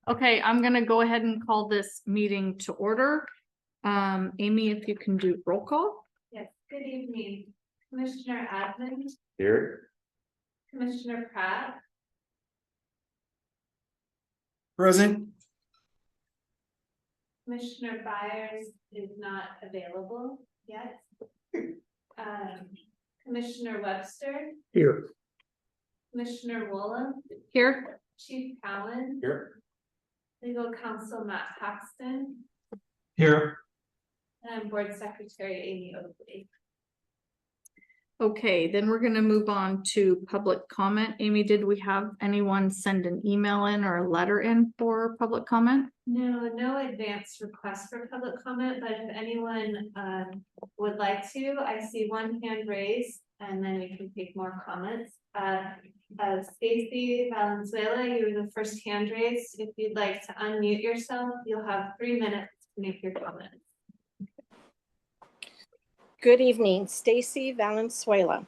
Okay, I'm gonna go ahead and call this meeting to order. Amy, if you can do roll call. Yes, good evening. Commissioner Admin, Here. Commissioner Pratt, Present. Commissioner Byers is not available yet. Commissioner Webster, Here. Commissioner Woolen, Here. Chief Cowan, Here. Legal Counsel Matt Paxton, Here. and Board Secretary Amy Oakley. Okay, then we're gonna move on to public comment. Amy, did we have anyone send an email in or a letter in for public comment? No advance request for public comment, but if anyone would like to, I see one hand raised and then we can take more comments. Stacy Valenzuela, you were the first hand raised. If you'd like to unmute yourself, you'll have 3 minutes to make your comments. Good evening, Stacy Valenzuela.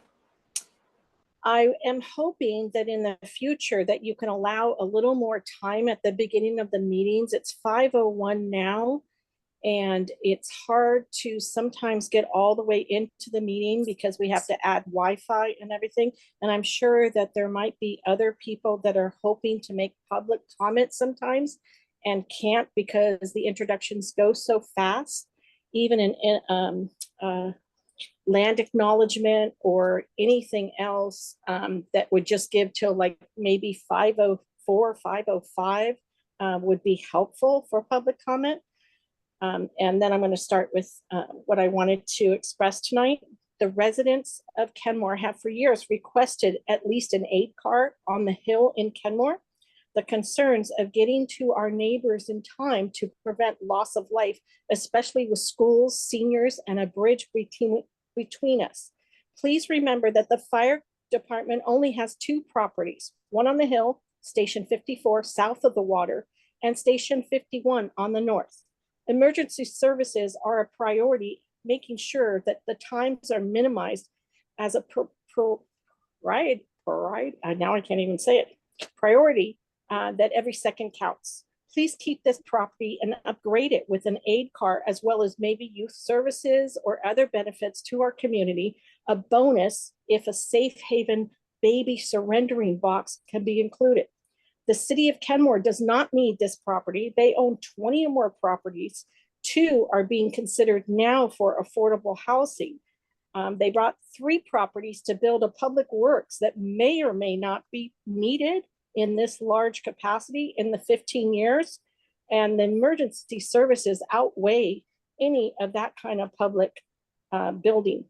I am hoping that in the future that you can allow a little more time at the beginning of the meetings. It's 5:01 now, and it's hard to sometimes get all the way into the meeting because we have to add Wi-Fi and everything. And I'm sure that there might be other people that are hoping to make public comments sometimes and can't because the introductions go so fast. Even in land acknowledgement or anything else that would just give till like maybe 5:04, 5:05 would be helpful for public comment. And then I'm going to start with what I wanted to express tonight. The residents of Kenmore have for years requested at least an aid car on the hill in Kenmore. The concerns of getting to our neighbors in time to prevent loss of life, especially with schools, seniors, and a bridge between us. Please remember that the fire department only has 2 properties, one on the hill, Station 54 south of the water, and Station 51 on the north. Emergency services are a priority, making sure that the times are minimized as a now I can't even say it, priority. That every second counts. Please keep this property and upgrade it with an aid car, as well as maybe youth services or other benefits to our community. A bonus if a safe haven baby surrendering box can be included. The city of Kenmore does not need this property. They own 20 or more properties. 2 are being considered now for affordable housing. They brought 3 properties to build a public works that may or may not be needed in this large capacity in the 15 years, and the emergency services outweigh any of that kind of public building.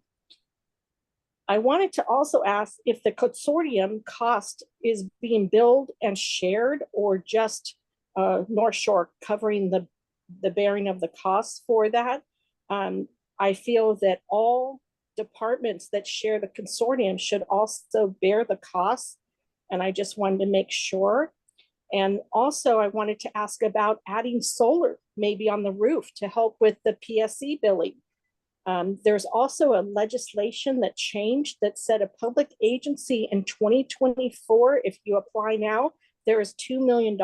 I wanted to also ask if the consortium cost is being billed and shared, or just North Shore covering the bearing of the costs for that. I feel that all departments that share the consortium should also bear the costs. And I just wanted to make sure. And also I wanted to ask about adding solar maybe on the roof to help with the PSE billing. There's also a legislation that changed that said a public agency in 2024, if you apply now, there is $2 million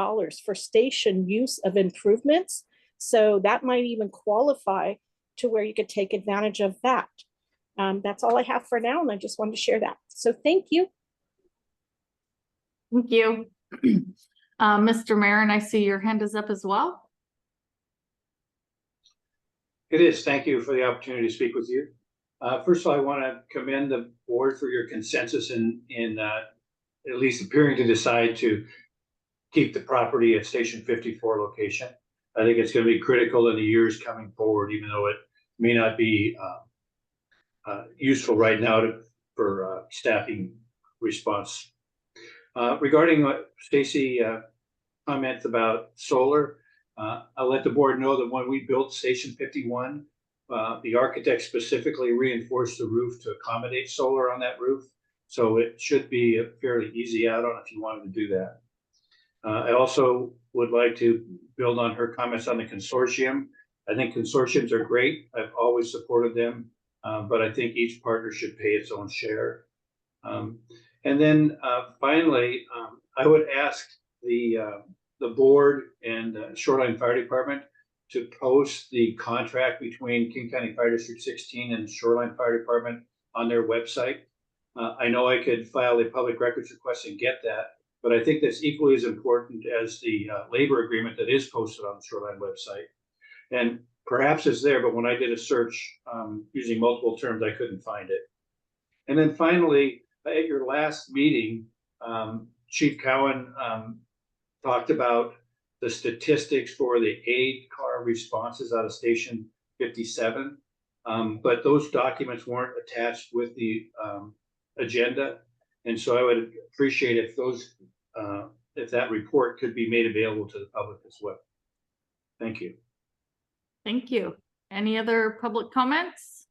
for station use of improvements. So that might even qualify to where you could take advantage of that. That's all I have for now. And I just wanted to share that. So thank you. Thank you. Mr. Mayor, I see your hand is up as well. It is. Thank you for the opportunity to speak with you. First of all, I want to commend the board for your consensus in at least appearing to decide to keep the property at Station 54 location. I think it's going to be critical in the years coming forward, even though it may not be useful right now for staffing response. Regarding what Stacy comments about solar, I'll let the board know that when we built Station 51, the architect specifically reinforced the roof to accommodate solar on that roof. So it should be a fairly easy add-on if you wanted to do that. I also would like to build on her comments on the consortium. I think consortiums are great. I've always supported them, but I think each partner should pay its own share. And then finally, I would ask the board and Shoreline Fire Department to post the contract between King County Fire District 16 and Shoreline Fire Department on their website. I know I could file a public records request and get that, but I think that's equally as important as the labor agreement that is posted on the Shoreline website. And perhaps it's there, but when I did a search using multiple terms, I couldn't find it. And then finally, at your last meeting, Chief Cowan talked about the statistics for the aid car responses out of Station 57. But those documents weren't attached with the agenda. And so I would appreciate if those, if that report could be made available to the public as well. Thank you. Thank you. Any other public comments?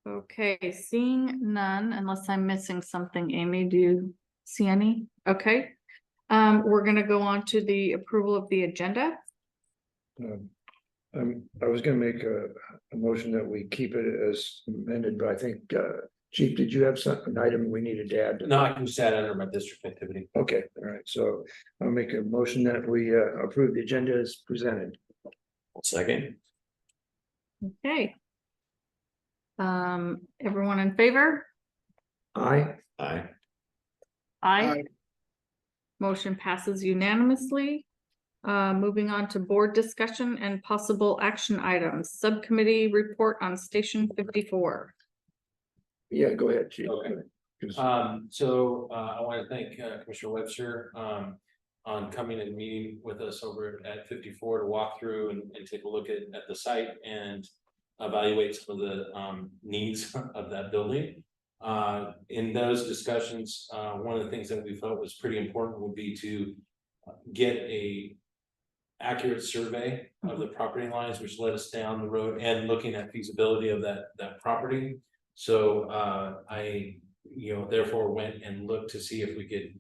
Okay, seeing none, unless I'm missing something. Amy, do you see any? Okay. We're gonna go on to the approval of the agenda. I was gonna make a motion that we keep it as amended, but I think, Chief, did you have an item we needed to add? No, I can just add under my district activity. Okay, all right, so I'll make a motion that we approve the agenda as presented. Second. Okay. Everyone in favor? Aye. Aye. Aye. Motion passes unanimously. Moving on to board discussion and possible action items. Subcommittee report on Station 54. Yeah, go ahead, Chief. Okay. 'Cause- I want to thank Commissioner Webster on coming and meeting with us over at 54 to walk through and take a look at the site and evaluate some of the needs of that building. In those discussions, one of the things that we felt was pretty important would be to get a accurate survey of the property lines, which led us down the road and looking at feasibility of that property. So I, therefore went and looked to see if we could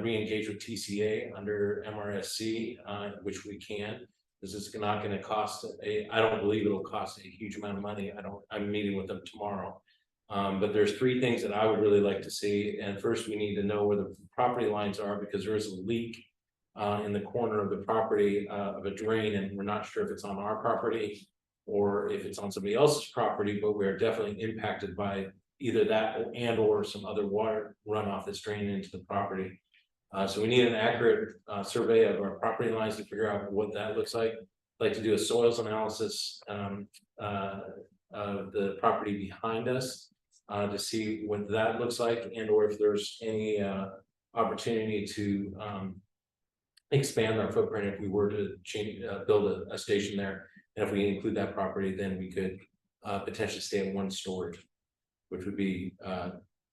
re-engage with TCA under MRSC, which we can. This is not going to cost I don't believe it'll cost a huge amount of money. I'm meeting with them tomorrow. But there's three things that I would really like to see. And first we need to know where the property lines are, because there is a leak in the corner of the property of a drain, and we're not sure if it's on our property or if it's on somebody else's property, but we're definitely impacted by either that and or some other water runoff that's draining into the property. So we need an accurate survey of our property lines to figure out what that looks like. I'd like to do a soils analysis of the property behind us to see what that looks like, and or if there's any opportunity to expand our footprint if we were to change, build a station there. And if we include that property, then we could potentially stay at one storage, which would be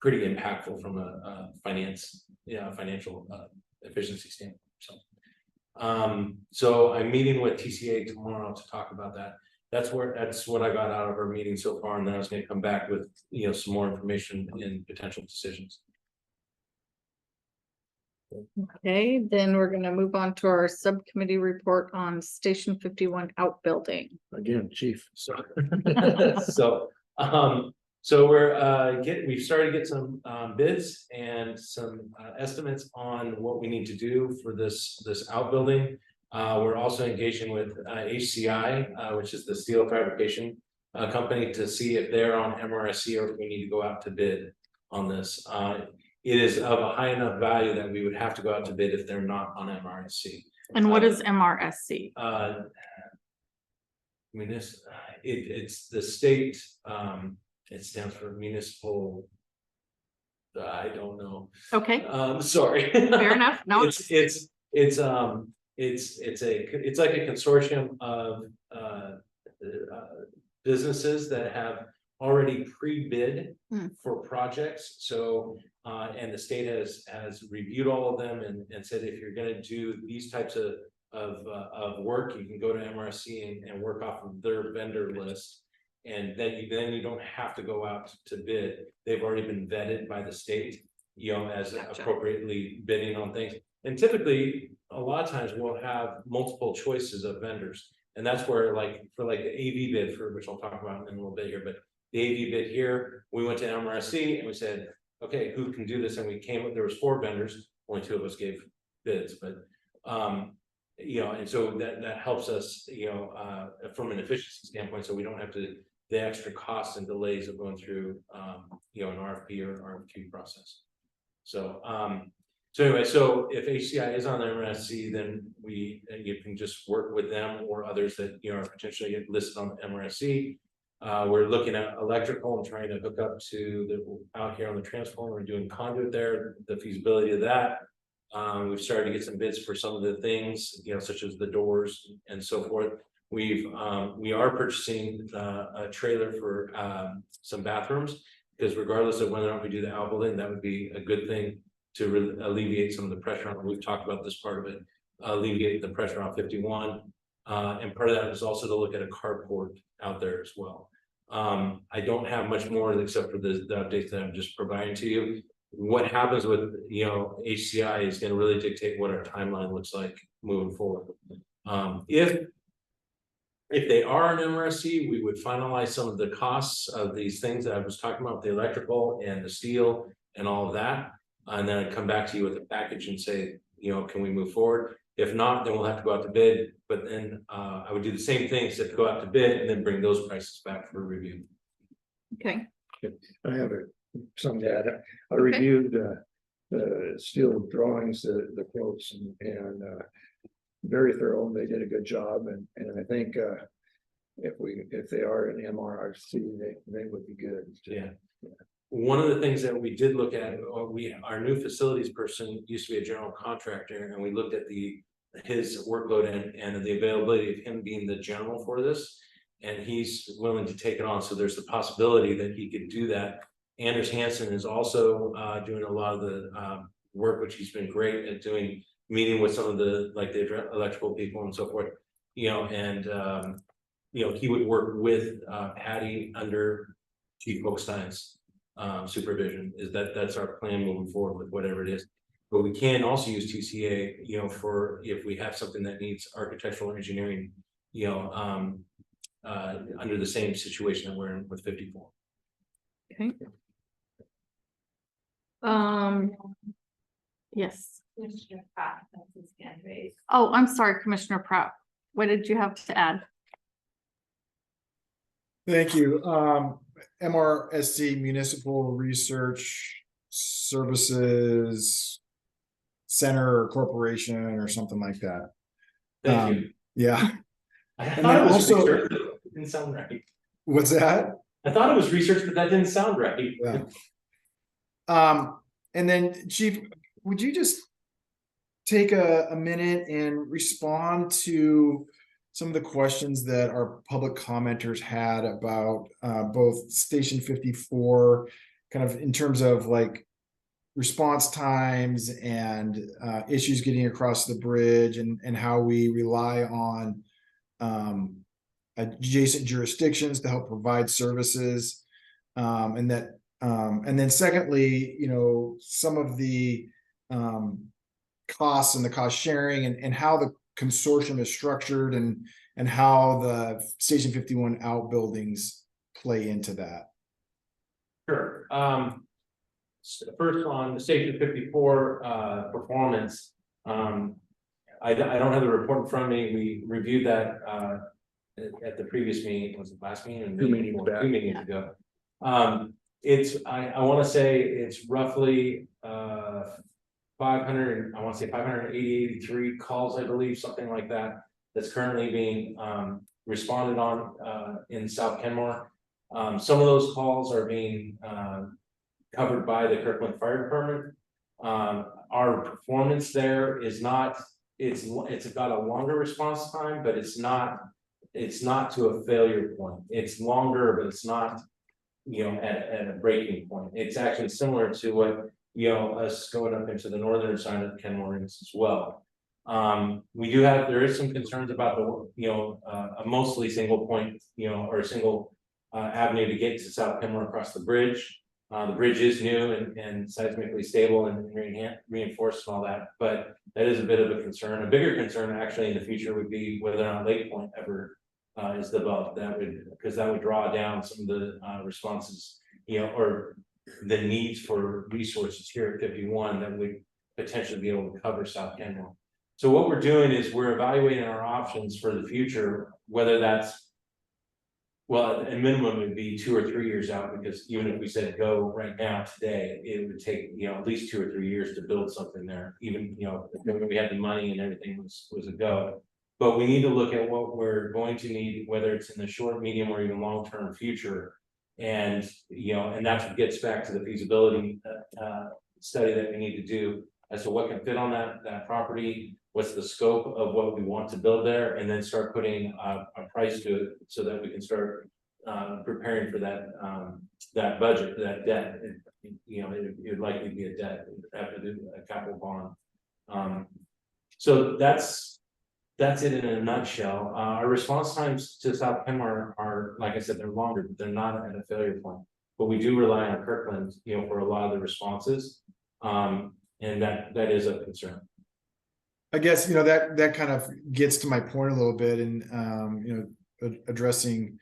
pretty impactful from a financial efficiency standpoint. So I'm meeting with TCA tomorrow to talk about that. That's what I got out of our meeting so far, and then I was going to come back with some more information and potential decisions. Okay, then we're gonna move on to our subcommittee report on Station 51 outbuilding. Again, Chief. So we've started to get some bids and some estimates on what we need to do for this outbuilding. We're also engaging with HCI, which is the steel fabrication company, to see if they're on MRSC or if we need to go out to bid on this. It is of a high enough value that we would have to go out to bid if they're not on MRSC. And what is MRSC? It's the state, it stands for municipal. I don't know. Okay, Sorry. fair enough. No, It's like a consortium of businesses that have already pre-bid for projects. So and the state has reviewed all of them and said, if you're going to do these types of work, you can go to MRC and work off of their vendor list, and then you don't have to go out to bid. They've already been vetted by the state, as Gotcha. Appropriately bidding on things. And typically, a lot of times we'll have multiple choices of vendors, and that's where, for the AV bid, for which I'll talk about in a little bit here, but the AV bid here, we went to MRSC and we said, okay, who can do this? And we came up, there was 4 vendors, only 2 of us gave bids, but, you know, and so that helps us, you know, from an efficiency standpoint, so we don't have to, the extra costs and delays of going through, you know, an RFP or RFQ process. So, so anyway, so if HCI is on the MRSC, then you can just work with them or others that, you know, are potentially get listed on the MRSC. We're looking at electrical and trying to hook up to the, out here on the transformer and doing conduit there, the feasibility of that. We've started to get some bids for some of the things, you know, such as the doors and so forth. We are purchasing a trailer for some bathrooms, because regardless of whether or not we do the outbuilding, that would be a good thing to alleviate some of the pressure on, we've talked about this part of it, alleviate the pressure on 51. And part of that is also to look at a carport out there as well. I don't have much more except for the updates that I'm just providing to you. What happens with, you know, HCI is going to really dictate what our timeline looks like moving forward. If they are an MRSC, we would finalize some of the costs of these things that I was talking about, the electrical and the steel and all of that. And then I'd come back to you with a package and say, you know, can we move forward? If not, then we'll have to go out to bid. But then I would do the same thing, except go out to bid and then bring those prices back for review. Okay, I have some data. I reviewed the steel drawings, the quotes, and very thorough. They did a good job, and I think if they are an MRRC, they would be good. Yeah. One of the things that we did look at, our new facilities person used to be a general contractor, and we looked at his workload and the availability of him being the general for this, and he's willing to take it on. So there's the possibility that he could do that. Anders Hansen is also doing a lot of the work, which he's been great at doing, meeting with some of the electrical people and so forth, you know, and you know, he would work with Patty under Chief Bookstein's supervision. That's our plan moving forward with whatever it is. But we can also use TCA, you know, for if we have something that needs architectural engineering, you know, under the same situation that we're in with 54. okay. Yes. Commissioner Pratt, that's his hand raised. Oh, I'm sorry, Commissioner Pratt. What did you have to add? Thank you. MRSC Municipal Research Services Center or Corporation or something like that. Thank you. Yeah. I And thought then it was also- research, but it didn't sound right. What's that? I thought it was research, but that didn't sound right. Yeah. And then Chief, would you just take a minute and respond to some of the questions that our public commenters had about both Station 54, kind of in terms of like response times and issues getting across the bridge, and how we rely on adjacent jurisdictions to help provide services, and then secondly, you know, some of the costs and the cost sharing, and how the consortium is structured, and how the Station 51 outbuildings play into that. Sure. First on the Station 54 performance, I don't have the report in front of me. We reviewed that at the previous meeting. Was it last meeting? Two meetings back. 2 meetings ago. It's I want to say it's roughly 500. I want to say 583 calls, I believe, something like that. That's currently being responded on in South Kenmore. Some of those calls are being covered by the Kirkland Fire Department. Our performance there is not. It's got a longer response time, but it's not to a failure point. It's longer, but it's not, you know, at a breaking point. It's actually similar to what, you know, us going up into the northern side of Kenmore is as well. There is some concerns about the, you know, a mostly single point, you know, or a single avenue to get to South Kenmore across the bridge. The bridge is new and seismically stable and reinforced and all that, but that is a bit of a concern. A bigger concern actually in the future would be whether or not Lake Point ever is developed. Because that would draw down some of the responses, you know, or the needs for resources here at 51 that would potentially be able to cover South Kenmore. So what we're doing is we're evaluating our options for the future, whether that's, well, at minimum it'd be 2 or 3 years out, because even if we said go right now today, it would take, you know, at least 2 or 3 years to build something there, even, you know, when we had the money and everything was a go. But we need to look at what we're going to need, whether it's in the short, medium, or even long-term future. And, you know, and that's what gets back to the feasibility study that we need to do as to what can fit on that property, what's the scope of what we want to build there, and then start putting a price to it so that we can start preparing for that budget, that debt. You know, it would likely be a debt, have to do a capital bond. So that's it in a nutshell. Our response times to South Kenmore are, like I said, they're longer, but they're not at a failure point. But we do rely on Kirkland, you know, for a lot of the responses. And that is a concern. I guess, you know, that kind of gets to my point a little bit, and you know, addressing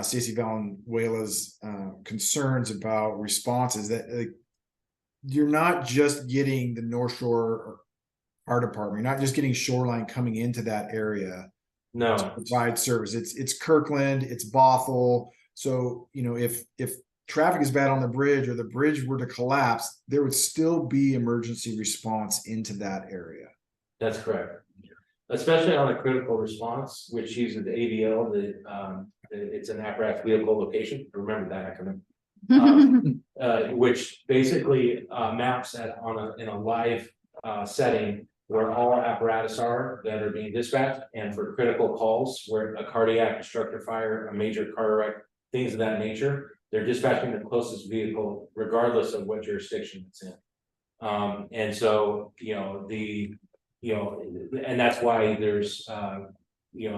Stacey Valenzuela's concerns about responses, that like, you're not just getting the North Shore Fire Department, you're not just getting Shoreline coming into that area No, to provide service. It's Kirkland, it's Bothell. So, you know, if traffic is bad on the bridge, or the bridge were to collapse, there would still be emergency response into that area. that's correct. Especially on a critical response, which uses the AVL, it's an apparatus vehicle location. Remember that acronym. Which basically maps in a live setting where all apparatus are that are being dispatched, and for critical calls where a cardiac, a structure fire, a major car wreck, things of that nature, they're dispatching the closest vehicle regardless of what jurisdiction it's in. And so, and that's why there's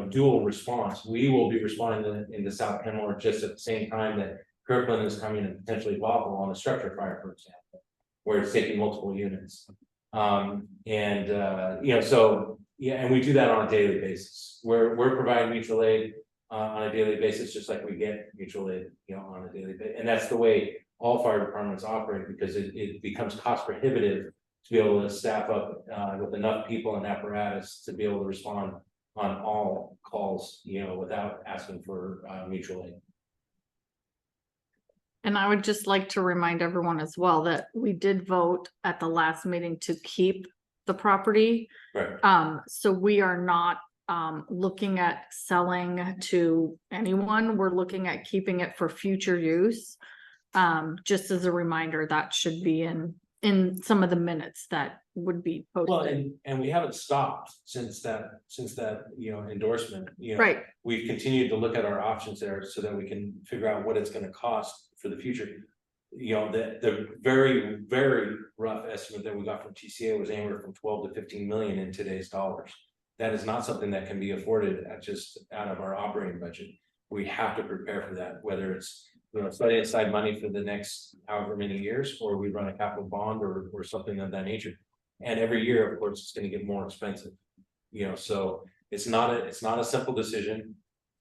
dual response. We will be responding in the South Kenmore just at the same time that Kirkland is coming and potentially Bothell on a structure fire, for example, where it's taking multiple units. And we do that on a daily basis. We're providing mutual aid on a daily basis, just like we get mutual aid, on a daily basis. And that's the way all fire departments operate, because it becomes cost prohibitive to be able to staff up with enough people and apparatus to be able to respond on all calls, without asking for mutual aid. And I would just like to remind everyone as well that we did vote at the last meeting to keep the property. Right. So we are not looking at selling to anyone. We're looking at keeping it for future use. Just as a reminder, that should be in some of the minutes that would be posted. Well, and we haven't stopped since that endorsement. Right. We've continued to look at our options there so that we can figure out what it's going to cost for the future. The very, very rough estimate that we got from TCA was anywhere from 12 to 15 million in today's dollars. That is not something that can be afforded just out of our operating budget. We have to prepare for that, whether it's setting aside money for the next however many years, or we run a capital bond or something of that nature. And every year, of course, it's going to get more expensive. So it's not a simple decision.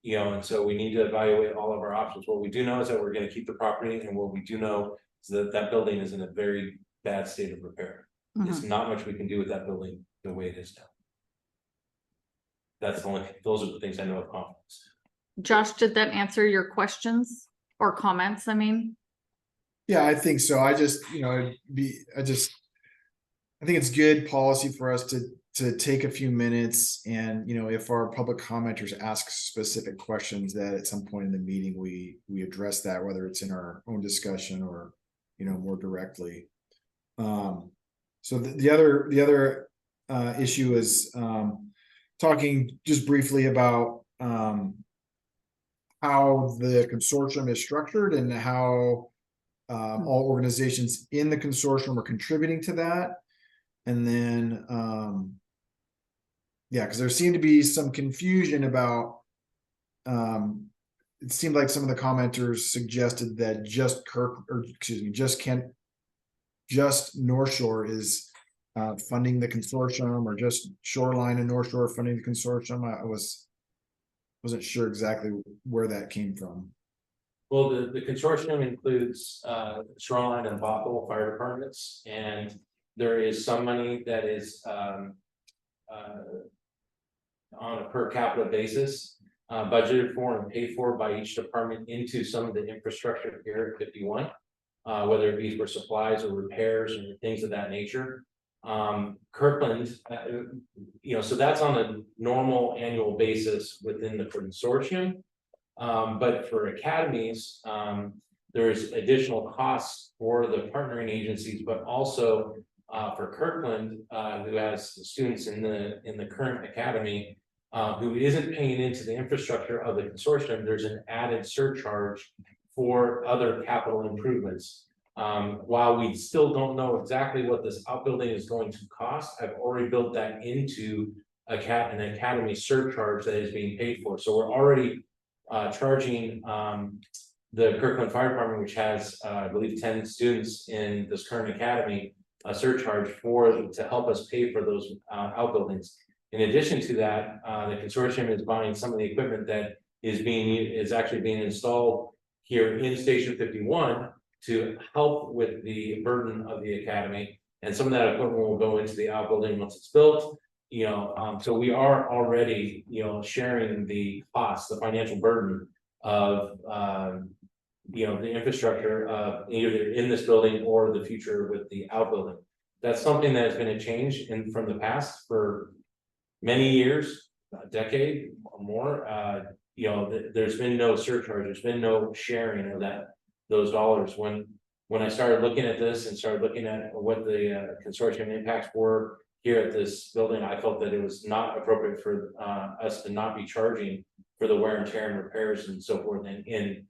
And so we need to evaluate all of our options. What we do know is that we're going to keep the property, and what we do know is that that building is in a very bad state of repair. There's not much we can do with that building the way it is now. Those are the things I know of confidence. Josh, did that answer your questions or comments? I mean, yeah, I think so. I think it's good policy for us to take a few minutes, and if our public commenters ask specific questions, that at some point in the meeting we address that, whether it's in our own discussion or more directly. So the other issue is talking just briefly about how the consortium is structured and how all organizations in the consortium are contributing to that. And then, because there seemed to be some confusion about, it seemed like some of the commenters suggested that just North Shore is funding the consortium, or just Shoreline and North Shore funding the consortium. I wasn't sure exactly where that came from. Well, the consortium includes Shoreline and Bothell fire departments, and there is some money that is on a per capita basis, budgeted for and paid for by each department into some of the infrastructure here at 51, whether it be for supplies or repairs and things of that nature. Kirkland, so that's on a normal annual basis within the consortium. But for academies, there's additional costs for the partnering agencies, but also for Kirkland, who has students in the current academy, who isn't paying into the infrastructure of the consortium, there's an added surcharge for other capital improvements. While we still don't know exactly what this outbuilding is going to cost, I've already built that into an academy surcharge that is being paid for. So we're already charging the Kirkland Fire Department, which has, I believe, 10 students in this current academy, a surcharge to help us pay for those outbuildings. In addition to that, the consortium is buying some of the equipment that is actually being installed here in Station 51 to help with the burden of the academy. And some of that equipment will go into the outbuilding once it's built. So we are already, sharing the cost, the financial burden of, the infrastructure either in this building or the future with the outbuilding. That's something that has been a change from the past for many years, a decade or more. There's been no surcharge, there's been no sharing of those dollars. When I started looking at this and started looking at what the consortium impacts were here at this building, I felt that it was not appropriate for us to not be charging for the wear and tear and repairs and so forth and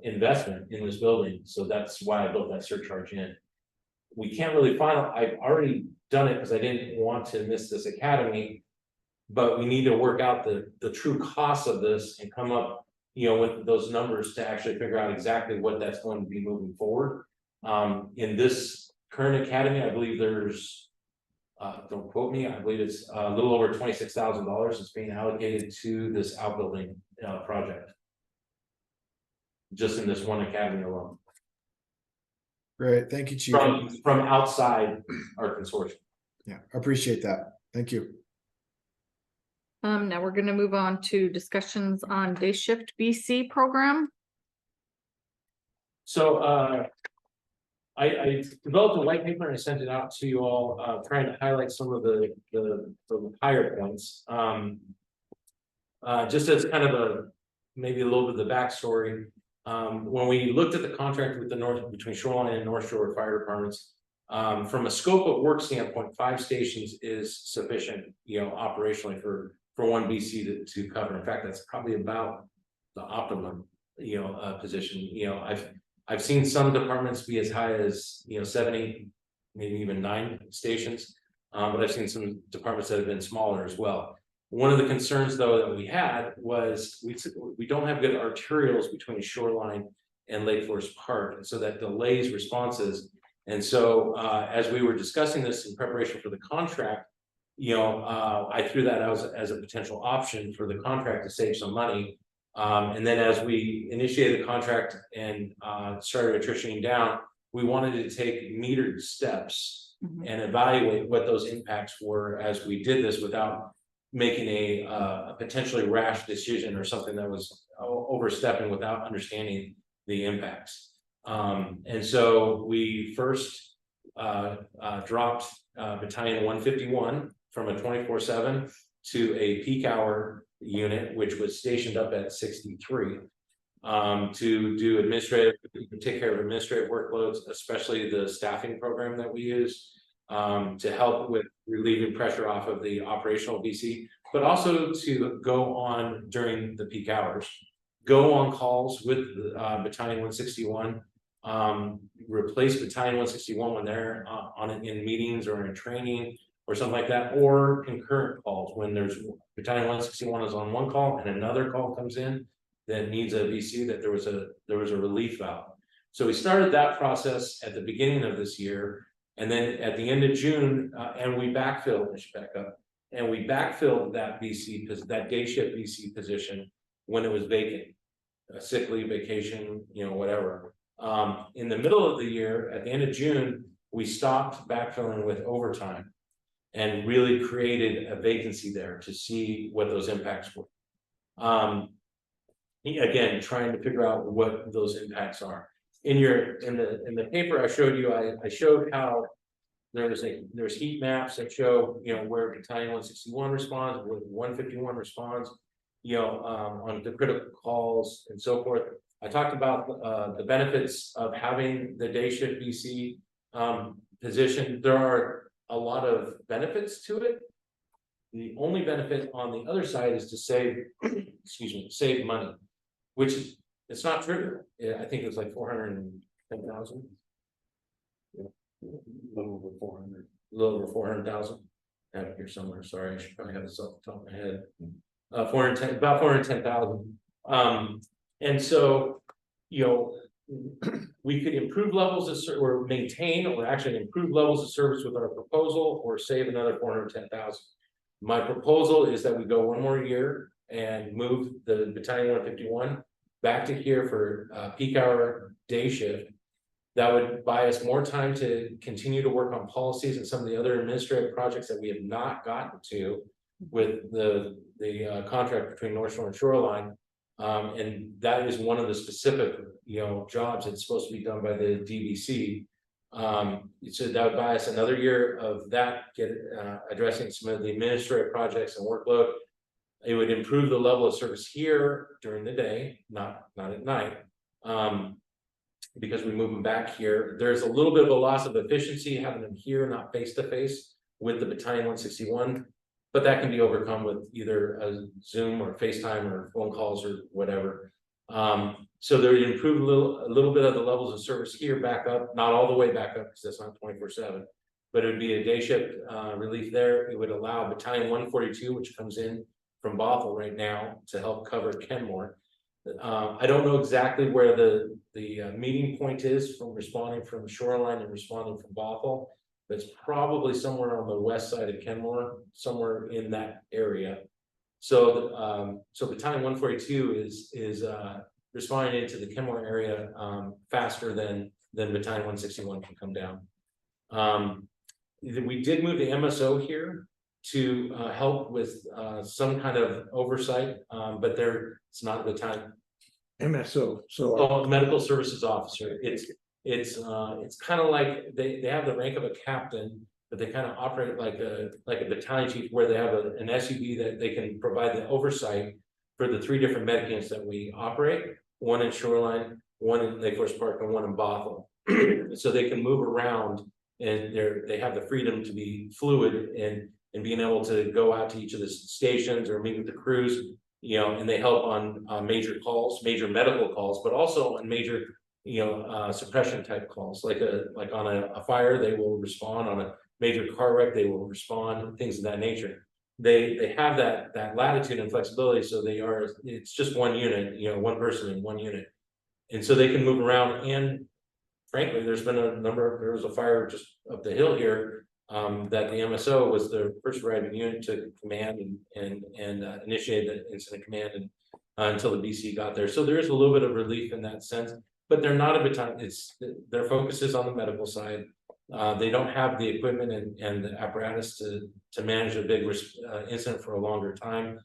investment in this building. So that's why I built that surcharge in. We can't really I've already done it because I didn't want to miss this academy, but we need to work out the true cost of this and come up, with those numbers to actually figure out exactly what that's going to be moving forward. In this current academy, I believe there's, don't quote me, I believe it's a little over $26,000 that's being allocated to this outbuilding project. Just in this one academy alone. Great, thank you, Chief. From outside our consortium. Yeah, I appreciate that. Thank you. Now we're gonna move on to discussions on day shift BC program. So I developed a white paper and I sent it out to you all, trying to highlight some of the higher points. Just as kind of maybe a little bit of the backstory. When we looked at the contract with between Shoreline and North Shore Fire Departments, from a scope of work standpoint, 5 stations is sufficient, operationally for one BC to cover. In fact, that's probably about the optimum, position. I've seen some departments be as high as 7, 8, maybe even 9 stations, but I've seen some departments that have been smaller as well. One of the concerns, though, that we had was we don't have good arterials between Shoreline and Lake Forest Park, and so that delays responses. And so as we were discussing this in preparation for the contract, I threw that out as a potential option for the contract to save some money. And then as we initiated the contract and started attritioning down, we wanted to take metered steps and evaluate what those impacts were as we did this without making a potentially rash decision or something that was overstepping without understanding the impacts. And so we first dropped Battalion 151 from a 24/7 to a peak hour unit, which was stationed up at 63 to take care of administrative workloads, especially the staffing program that we use. To help with relieving pressure off of the operational BC, but also to go on during the peak hours, go on calls with Battalion 161, replace Battalion 161 when they're in meetings or in training or something like that, or concurrent calls when there's Battalion 161 is on one call and another call comes in that needs a BC, that there was a relief valve. So we started that process at the beginning of this year. And then at the end of June, and we backfilled, I should back up, and we backfilled that BC, because that day shift BC position when it was vacant, sick leave, vacation, whatever. In the middle of the year, at the end of June, we stopped backfilling with overtime and really created a vacancy there to see what those impacts were. Again, trying to figure out what those impacts are. In the paper I showed you, I showed how there's heat maps that show, you know, where battalion 161 responds, where 151 responds, you know, on the critical calls and so forth. I talked about the benefits of having the day shift BC position. There are a lot of benefits to it. The only benefit on the other side is to save, excuse me, save money, which it's not trivial. I think it's like 410,000. A little over 400. A little over 400,000. I have it here somewhere. Sorry, I should probably have this off the top of my head. 410, about 410,000. And so, you know, we could improve levels of or maintain or actually improve levels of service with our proposal or save another 410,000. My proposal is that we go one more year and move the battalion 151 back to here for peak hour day shift. That would buy us more time to continue to work on policies and some of the other administrative projects that we have not gotten to with the contract between North Shore and Shoreline. And that is one of the specific, you know, jobs that's supposed to be done by the DBC. So that would buy us another year of that, addressing some of the administrative projects and workload. It would improve the level of service here during the day, not at night. Because we move them back here. There's a little bit of a loss of efficiency having them here, not face to face with the battalion 161, but that can be overcome with either a Zoom or FaceTime or phone calls or whatever. So they would improve a little bit of the levels of service here back up, not all the way back up because that's not 24/7, but it would be a day shift relief there. It would allow battalion 142, which comes in from Bothell right now, to help cover Kenmore. I don't know exactly where the meeting point is from responding from Shoreline and responding from Bothell. That's probably somewhere on the west side of Kenmore, somewhere in that area. So so battalion 142 is responding into the Kenmore area faster than battalion 161 can come down. We did move the MSO here to help with some kind of oversight, but it's not the time. MSO, so Medical services officer. It's kind of like they have the rank of a captain, but they kind of operate like a battalion chief, where they have an SUV that they can provide the oversight for the 3 different med camps that we operate. One in Shoreline, one in Lake Forest Park, and one in Bothell. So they can move around, and they have the freedom to be fluid and being able to go out to each of the stations or meet with the crews, you know, and they help on major calls, major medical calls, but also on major, you know, suppression type calls, like on a fire, they will respond. On a major car wreck, they will respond, things of that nature. They have that latitude and flexibility, so it's just one unit, you know, one person in one unit, and so they can move around. And frankly, there was a fire just up the hill here, that the MSO was the first arriving unit to command and initiate the incident command and until the BC got there. So there is a little bit of relief in that sense, but they're not a battalion. Their focus is on the medical side. They don't have the equipment and the apparatus to manage a big incident for a longer time.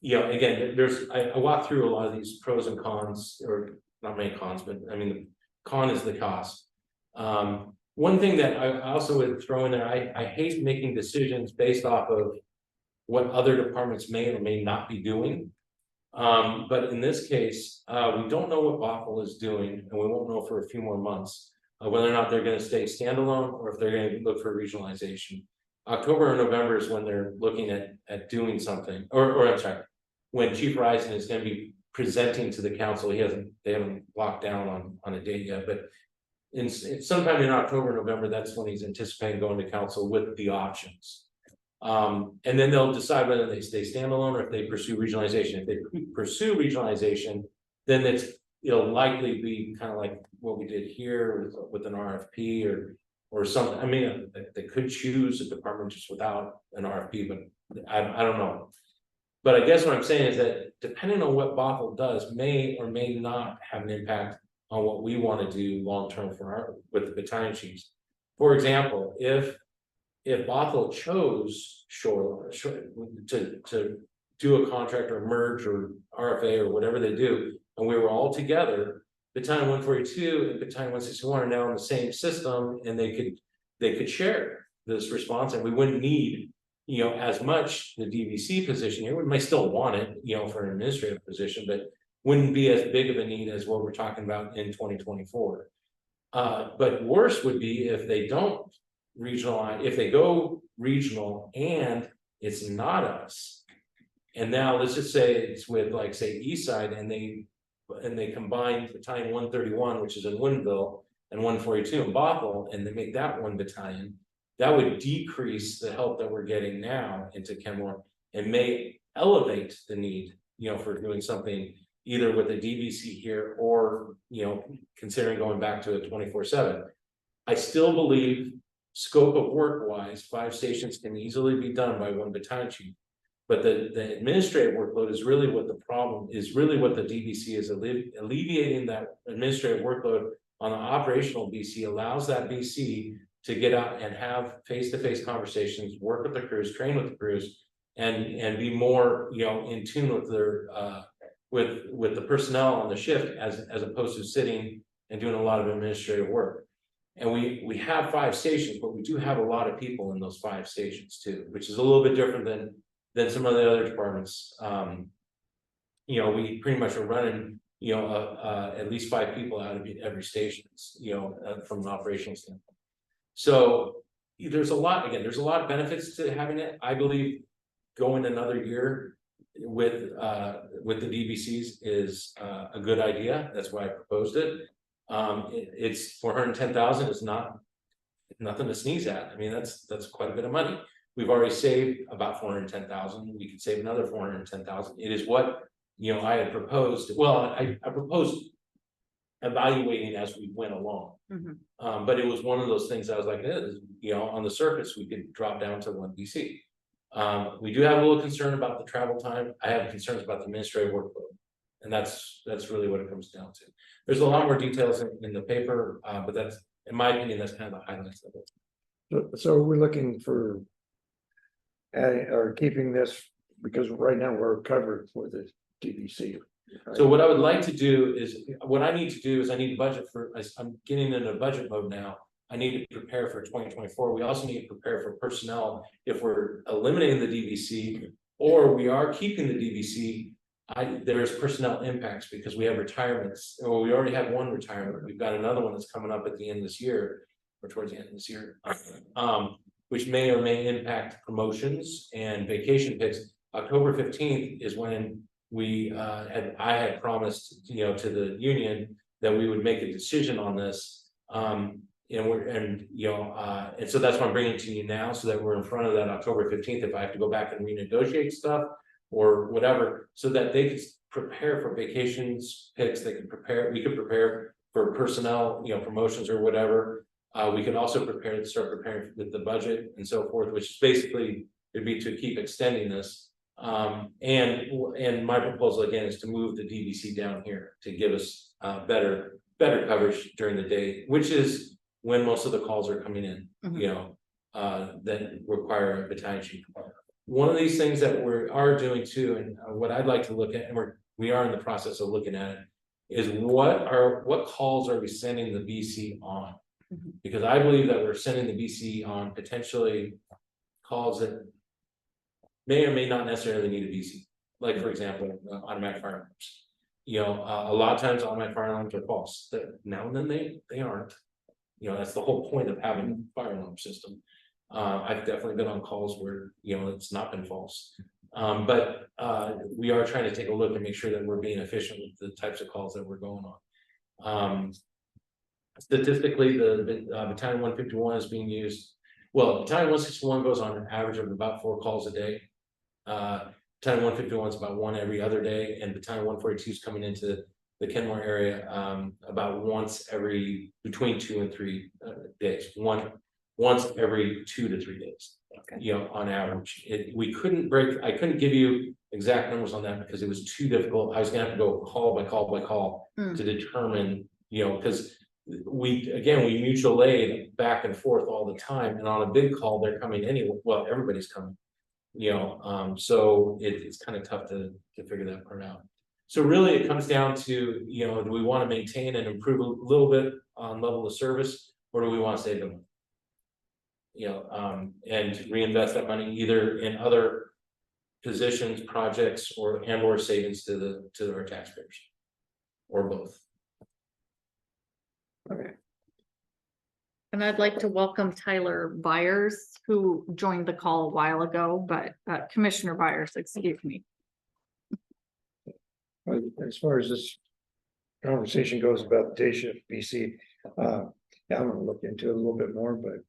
You know, again, I walked through a lot of these pros and cons, or not many cons, but I mean, the con is the cost. One thing that I also would throw in there, I hate making decisions based off of what other departments may or may not be doing. But in this case, we don't know what Bothell is doing, and we won't know for a few more months whether or not they're going to stay standalone or if they're going to look for regionalization. October or November is when they're looking at doing something, or I'm sorry, when Chief Risen is going to be presenting to the council. They haven't locked down on a date yet, but sometime in October, November, that's when he's anticipating going to council with the options. And then they'll decide whether they stay standalone or if they pursue regionalization. If they pursue regionalization, then it'll likely be kind of like what we did here with an RFP or something. I mean, they could choose a department just without an RFP, but I don't know. But I guess what I'm saying is that depending on what Bothell does may or may not have an impact on what we want to do long-term with the battalion chiefs. For example, if Bothell chose to do a contract or merge or RFA or whatever they do, and we were all together, Battalion 142 and Battalion 161 are now in the same system, and they could share this response, and we wouldn't need, as much the DVC position here. We may still want it, for an administrative position, but wouldn't be as big of a need as what we're talking about in 2024. But worse would be if they don't regionalize, if they go regional and it's not us. And now let's just say it's with, like, say, East Side, and they combine Battalion 131, which is in Woodinville, and 142 in Bothell, and they make that one battalion. That would decrease the help that we're getting now into Kenmore and may elevate the need, for doing something either with a DVC here or, considering going back to a 24/7. I still believe scope of work wise, 5 stations can easily be done by 1 battalion chief. But the administrative workload is really what the problem is, really what the DVC is alleviating. That administrative workload on the operational BC allows that BC to get out and have face-to-face conversations, work with the crews, train with the crews, and be more, in tune with their with the personnel on the shift, as opposed to sitting and doing a lot of administrative work. And we have 5 stations, but we do have a lot of people in those 5 stations too, which is a little bit different than some of the other departments. We pretty much are running, at least 5 people out of every station, from an operational standpoint. So there's a lot of benefits to having it. I believe going another year with the DVCs is a good idea. That's why I proposed it. It's 410,000. It's nothing to sneeze at. I mean, that's quite a bit of money. We've already saved about 410,000. We could save another 410,000. It is what, I had proposed. Well, I proposed evaluating as we went along. But it was one of those things I was like, on the surface, we could drop down to 1 BC. We do have a little concern about the travel time. I have concerns about the administrative workload. And that's really what it comes down to. There's a lot more details in the paper, but that's, in my opinion, that's kind of the highlights of it. So we're looking for adding or keeping this, because right now we're covered for the DVC. Right? So what I would like to do is, I need to budget for, I'm getting into budget mode now. I need to prepare for 2024. We also need to prepare for personnel. If we're eliminating the DVC or we are keeping the DVC, there's personnel impacts because we have retirements. Well, we already have 1 retirement. We've got another one that's coming up at the end of this year, or towards the end of this year, which may or may impact promotions and vacation picks. October 15th is when I had promised, to the union that we would make a decision on this. And so that's why I'm bringing it to you now, so that we're in front of that October 15th. If I have to go back and renegotiate stuff or whatever, so that they could prepare for vacations picks, we could prepare for personnel, promotions or whatever. We can also start preparing with the budget and so forth, which is basically, it'd be to keep extending this. And my proposal again is to move the DVC down here to give us better coverage during the day, which is when most of the calls are coming in, that require a battalion chief. One of these things that we are doing too, and what I'd like to look at, and we are in the process of looking at it, is what calls are we sending the BC on? Because I believe that we're sending the BC on potentially calls that may or may not necessarily need a BC. Like, for example, automatic fire alarms. A lot of times automatic fire alarms are false. Now and then they aren't. That's the whole point of having a fire alarm system. I've definitely been on calls where, it's not been false. But we are trying to take a look and make sure that we're being efficient with the types of calls that we're going on. Statistically, the Battalion 151 is being used. Well, Battalion 161 goes on an average of about 4 calls a day. Battalion 151 is about 1 every other day, and Battalion 142 is coming into the Kenmore area about once every between 2 and 3 days. Once every 2 to 3 days. Okay. On average. I couldn't give you exact numbers on that because it was too difficult. I was gonna have to go call by call by call to determine because we mutual aid back and forth all the time, and on a big call, they're coming anyway, well, everybody's coming. So it's kind of tough to figure that part out. So really, it comes down to, do we want to maintain and improve a little bit on level of service, or do we want to save them? And reinvest that money either in other positions, projects, or savings to our taxpayers, or both. Okay. And I'd like to welcome Tyler Byers, who joined the call a while ago, but Commissioner Byers, excuse me. As far as this conversation goes about the day shift BC, yeah, I'm gonna look into it a little bit more, but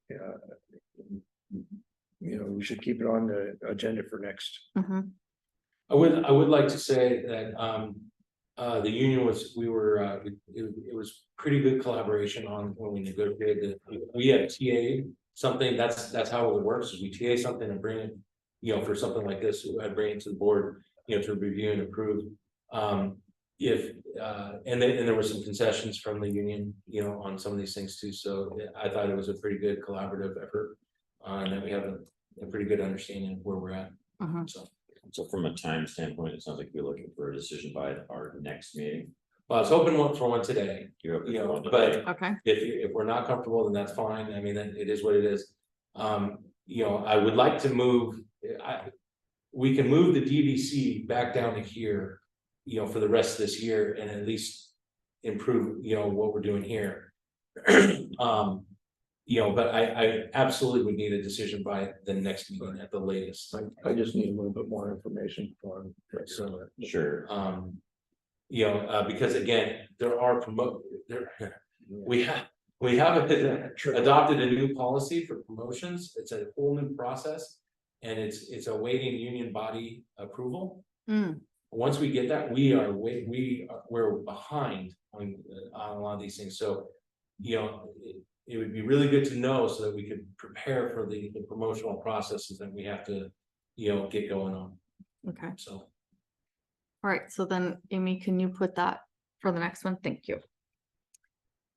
we should keep it on the agenda for next. Mhm. I would like to say that the union was, it was pretty good collaboration on when we negotiated. We have TA something, that's how it works, is we TA something and bring it, for something like this, I bring it to the board, to review and approve. And there were some concessions from the union, on some of these things too, so I thought it was a pretty good collaborative effort. And that we have a pretty good understanding of where we're at. So from a time standpoint, it sounds like you're looking for a decision by our next meeting. Well, I was hoping for one today, You're hoping for one but today. Okay. if we're not comfortable, then that's fine. I mean, it is what it is. I would like to move, we can move the DVC back down to here, for the rest of this year, and at least improve, what we're doing here. But I absolutely would need a decision by the next meeting at the latest. I just need a little bit more information from. Sure. Because again, we have adopted a new policy for promotions. It's a whole new process, and it's awaiting union body approval. Mm. Once we get that, we're behind on a lot of these things. So, it would be really good to know so that we could prepare for the promotional processes that we have to, get going on. Okay. So. All right. So then, Amy, can you put that for the next one? Thank you.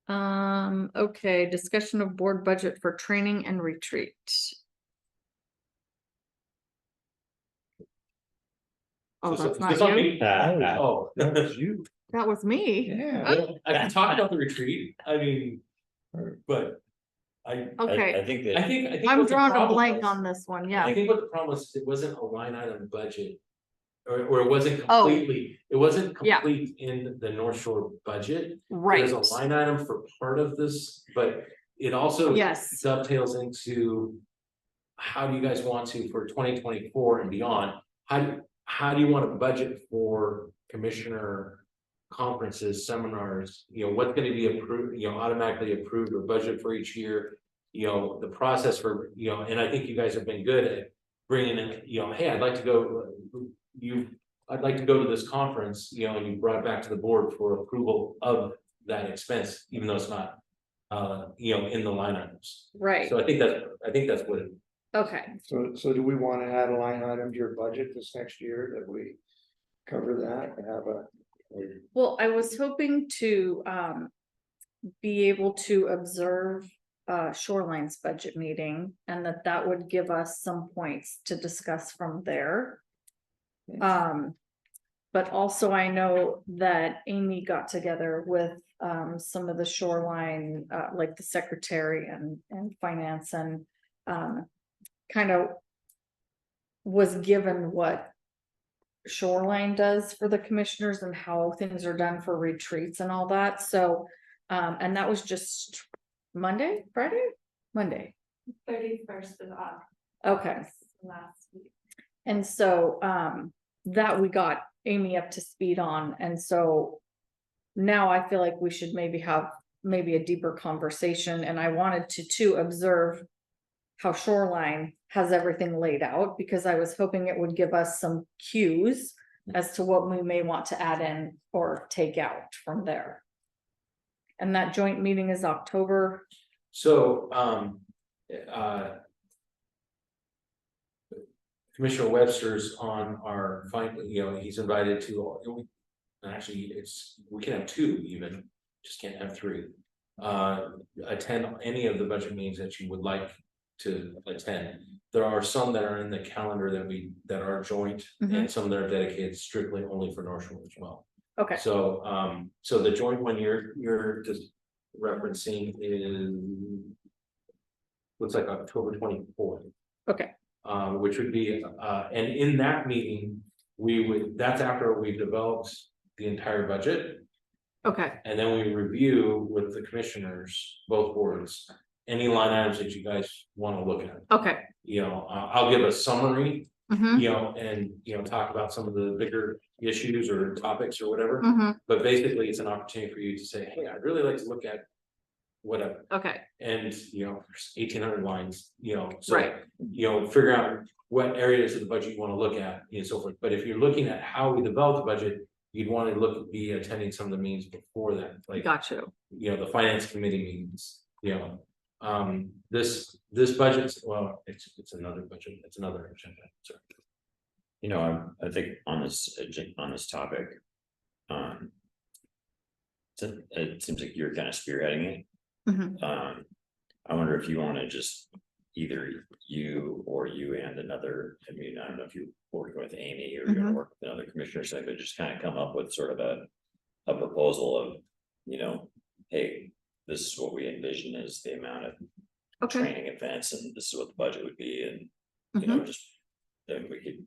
Okay. Discussion of board budget for training and retreat. Oh, that's not you. Oh, That was you. That was me. Yeah. I can talk about the retreat. I mean, but Okay. I think that. I think I'm what the drawing a problem blank was- on this one. I Yeah. think what the problem was, it wasn't a line item budget. Or it wasn't Oh. completely, it wasn't Yeah. complete in the North Shore budget. Right. There's a line item for part of this, but it also Yes. dovetails into. How do you guys want to, for 2024 and beyond, how do you want to budget for commissioner conferences, seminars, what's going to be approved, automatically approved or budget for each year, the process for, and I think you guys have been good at bringing in, hey, I'd like to go to this conference, and you brought it back to the board for approval of that expense, even though it's not, in the line items. Right. So I think that's what it. Okay. So do we want to add a line item to your budget this next year that we cover that and have a? Well, I was hoping to be able to observe Shoreline's budget meeting, and that would give us some points to discuss from there. But also I know that Amy got together with some of the Shoreline, like the secretary and finance, and kind of was given what Shoreline does for the commissioners and how things are done for retreats and all that. So, and that was just Monday. 31st of August. Okay. Last week. And so, that we got Amy up to speed on. And so now I feel like we should maybe have a deeper conversation. And I wanted to observe how Shoreline has everything laid out, because I was hoping it would give us some cues as to what we may want to add in or take out from there. And that joint meeting is October. So, Commissioner Webster's on our he's invited to, actually, we can have two even. just can't have three. Attend any of the budget meetings that you would like to attend. There are some that are in the calendar that are joint, and some that are dedicated strictly only for North Shore as well. Okay, So, so the joint one you're just referencing is. Looks like October 24th. okay, Which would be, and in that meeting, that's after we've developed the entire budget. okay, And then we review with the commissioners, both boards, any line items that you guys want to look at. okay. You know, I'll give a summary, Mhm, you know, and, you know, talk about some of the bigger issues or topics or whatever. mhm, But basically, it's an opportunity for you to say, hey, I'd really like to look at whatever. okay, And, you know, there's 1,800 lines, you know, so, right, you know, figure out what areas of the budget you want to look at and so forth. But if you're looking at how we develop the budget, you'd want to be attending some of the meetings before that, like, got you. you know, the finance committee meetings, you know. This budget's, well, it's another budget, it's another agenda, sorry. You know, I think on this topic. It seems like you're kind of spearheading it. Mhm. I wonder if you want to just either you or you and another, I mean, I don't know if you're working with Amy or you're gonna work with another commissioner, so but just kind of come up with sort of a proposal of, you know, hey, this is what we envision is the amount of Okay, training events, and this is what the budget would be, and you know, just then we could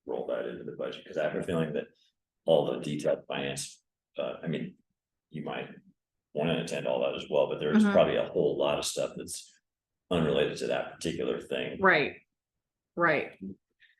roll that into the budget, because I have a feeling that all the detailed finance, I mean, you might want to attend all that as well, but there's probably a whole lot of stuff that's unrelated to that particular thing. right, right.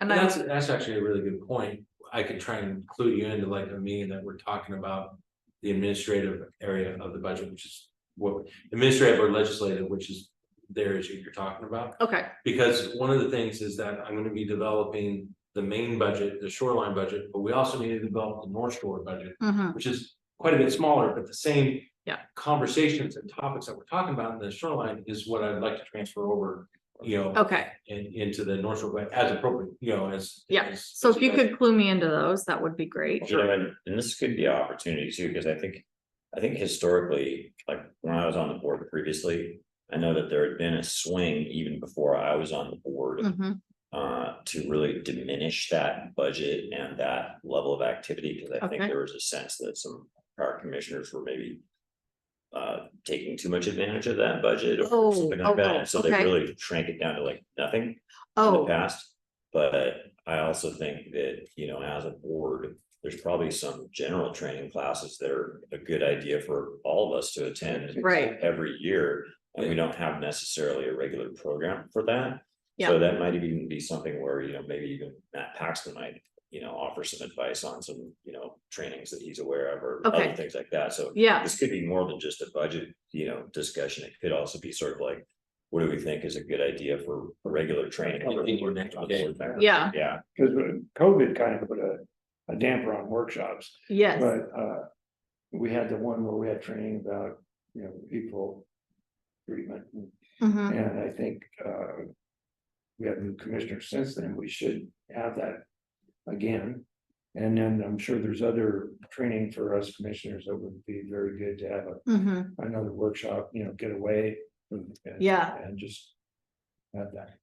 And That's actually a really good point. I could try and include you into like a meeting that we're talking about the administrative area of the budget, which is what administrative or legislative, which is their issue you're talking about. okay, Because one of the things is that I'm gonna be developing the main budget, the shoreline budget, but we also need to develop the North Shore budget, mhm, which is quite a bit smaller, but the same. Yeah. Conversations and topics that we're talking about in the shoreline is what I'd like to transfer over, you know. okay, Into the North Shore, but as appropriate, you know, yeah. So if you could clue me into those, that would be great. You know, and this could be an opportunity too, because I think historically, like when I was on the board previously, I know that there had been a swing even before I was on the board. Mhm, To really diminish that budget and that level of activity, because I think Okay. there was a sense that some prior commissioners were maybe taking too much advantage of that budget Oh, or something like that, and so they okay. really shrank it down to like nothing in the Oh, past. But I also think that, you know, as a board, there's probably some general training classes that are a good idea for all of us to attend Right. every year, and we don't have necessarily a regular program for that. Yeah. So that might even be something where, you know, maybe even Matt Paxton might, you know, offer some advice on some, you know, trainings that he's aware of or Okay. other things like that. So yeah, this could be more than just a budget, you know, discussion. It could also be sort of like, what do we think is a good idea for a regular training? Yeah. Yeah, Because COVID kind of put a damper on workshops, yes, but we had the one where we had training about, you know, equal treatment. mhm, And I think we have new commissioners since then, we should have that again. And then I'm sure there's other training for us commissioners that would be very good to have mhm, another workshop, you know, get away. And Yeah. And just have that.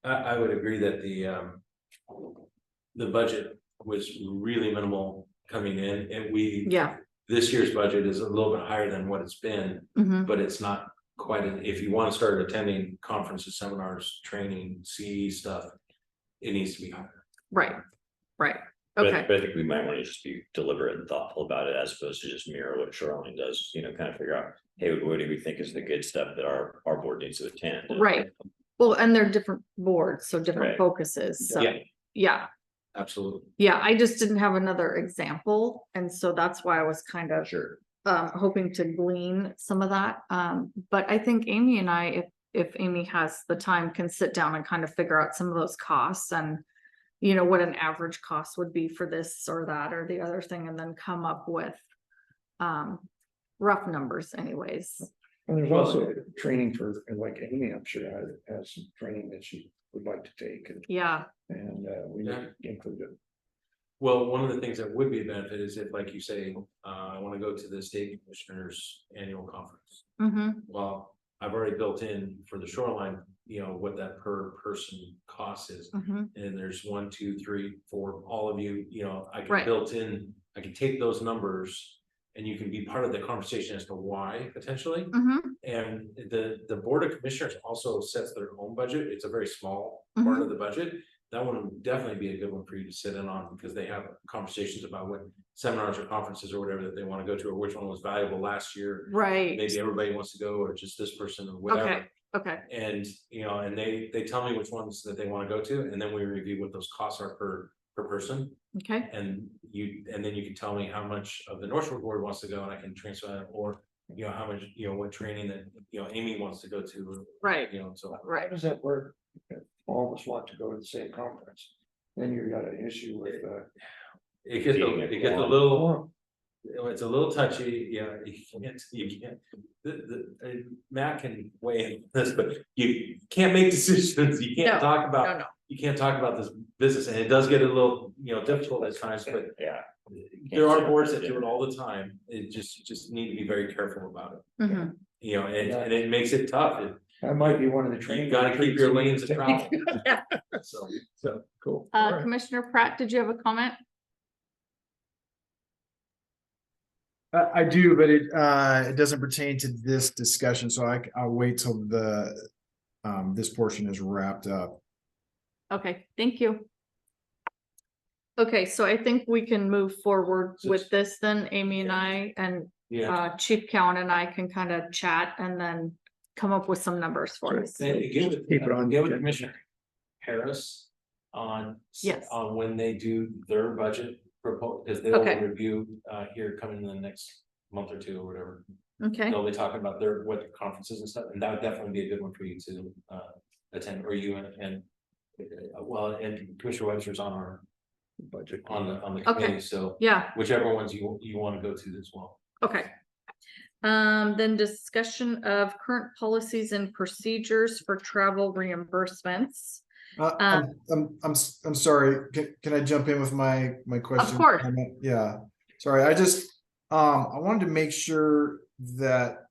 I would agree that the budget was really minimal coming in, and yeah, this year's budget is a little bit higher than what it's been, mhm, but it's not quite, if you want to start attending conferences, seminars, training, CE stuff, it needs to be higher. right, right, but okay, I think we might want to just be deliberate and thoughtful about it, as opposed to just mirror what Shoreline does, you know, kind of figure out, hey, what do we think is the good stuff that our board needs to attend? right. Well, and they're different boards, so different Right. focuses, so, Yeah. yeah, Absolutely. yeah, I just didn't have another example, and so that's why I was kind of Sure. hoping to glean some of that. But I think Amy and I, if Amy has the time, can sit down and kind of figure out some of those costs and, you know, what an average cost would be for this or that or the other thing, and then come up with rough numbers anyways. And there's also training for, like Amy, I'm sure has some training that she would like to take, Yeah, and we need to include it. Well, one of the things that would be a benefit is if, like you say, I wanna go to the state commissioners annual conference. Mm-hmm. Well, I've already built in for the shoreline, what that per person cost is. Mm-hmm. And there's 1, 2, 3, 4, all of you, I can Right. built in, I can take those numbers. And you can be part of the conversation as to why potentially. Mm-hmm. And the Board of Commissioners also sets their own budget. It's a very small part of the budget. That one would definitely be a good one for you to sit in on, because they have conversations about what seminars or conferences or whatever that they want to go to, or which one was valuable last year. Right. Maybe everybody wants to go, or just this person or whatever. Okay. Okay. And, and they tell me which ones that they want to go to, and then we review what those costs are per person. Okay. And then you can tell me how much of the North Shore Board wants to go, and I can transfer that, or, how much, what training that, Amy wants to go to. Right. So. How Right. does that work? If all of us want to go to the same conference, then you got an issue with, It gets a little, it's a little touchy, you can't, Matt can weigh in this, but you can't make decisions, you can't talk about. No. You can't talk about this business, and it does get a little, difficult at times, but Yeah. there are boards that do it all the time. It just need to be very careful about it. Mm-hmm. And it makes it tough. that might be one of the training. You gotta keep your lanes of travel. Yeah. So, Cool. All right. Commissioner Pratt, did you have a comment? I do, but it doesn't pertain to this discussion, so I'll wait till this portion is wrapped up. Okay, thank you. Okay, so I think we can move forward with this then, Amy and I, and yeah. Chief Cowan and I can kind of chat and then come up with some numbers for us. Give Keep it on. Commissioner Harris on. Yes. On when they do their budget proposal, because they'll Okay. review here coming in the next month or two or whatever. Okay, They'll be talking about what the conferences and stuff, and that would definitely be a good one for you to attend, or you and Commissioner Webster's on our Budget. on the Okay. committee, so yeah, whichever ones you want to go to as well. okay. Then discussion of current policies and procedures for travel reimbursements. I'm sorry, can I jump in with my question? Of course. Yeah, sorry, I wanted to make sure that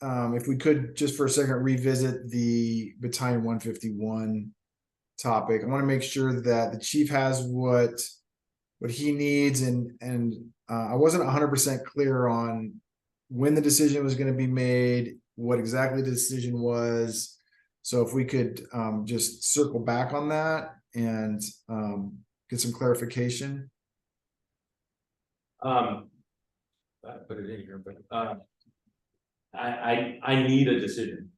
if we could just for a second revisit the Battalion 151 topic. I want to make sure that the chief has what he needs, and I wasn't 100% clear on when the decision was going to be made, what exactly the decision was. So if we could just circle back on that and get some clarification. I put it in here, but I need a decision.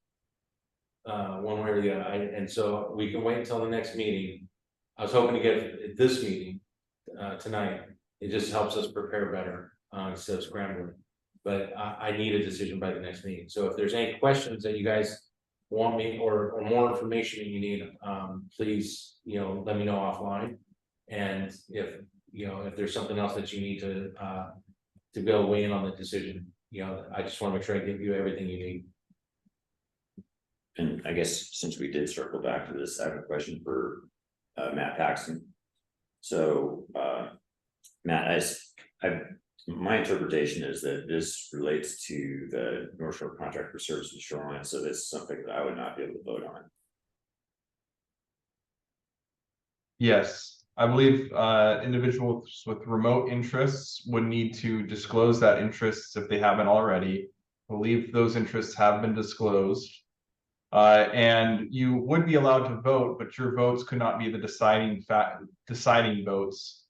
One way or the other, and so we can wait until the next meeting. I was hoping to get this meeting tonight. It just helps us prepare better instead of scrambling. But I need a decision by the next meeting. So if there's any questions that you guys want me or more information that you need, please, let me know offline. And if there's something else that you need to be able to weigh in on the decision, I just want to make sure I give you everything you need. And I guess since we did circle back to this, I have a question for Matt Paxton. So Matt, my interpretation is that this relates to the North Shore Contract for Services Shoreline, so this is something that I would not be able to vote on. Yes, I believe individuals with remote interests would need to disclose that interests if they haven't already. I believe those interests have been disclosed. And you would be allowed to vote, but your votes could not be the deciding votes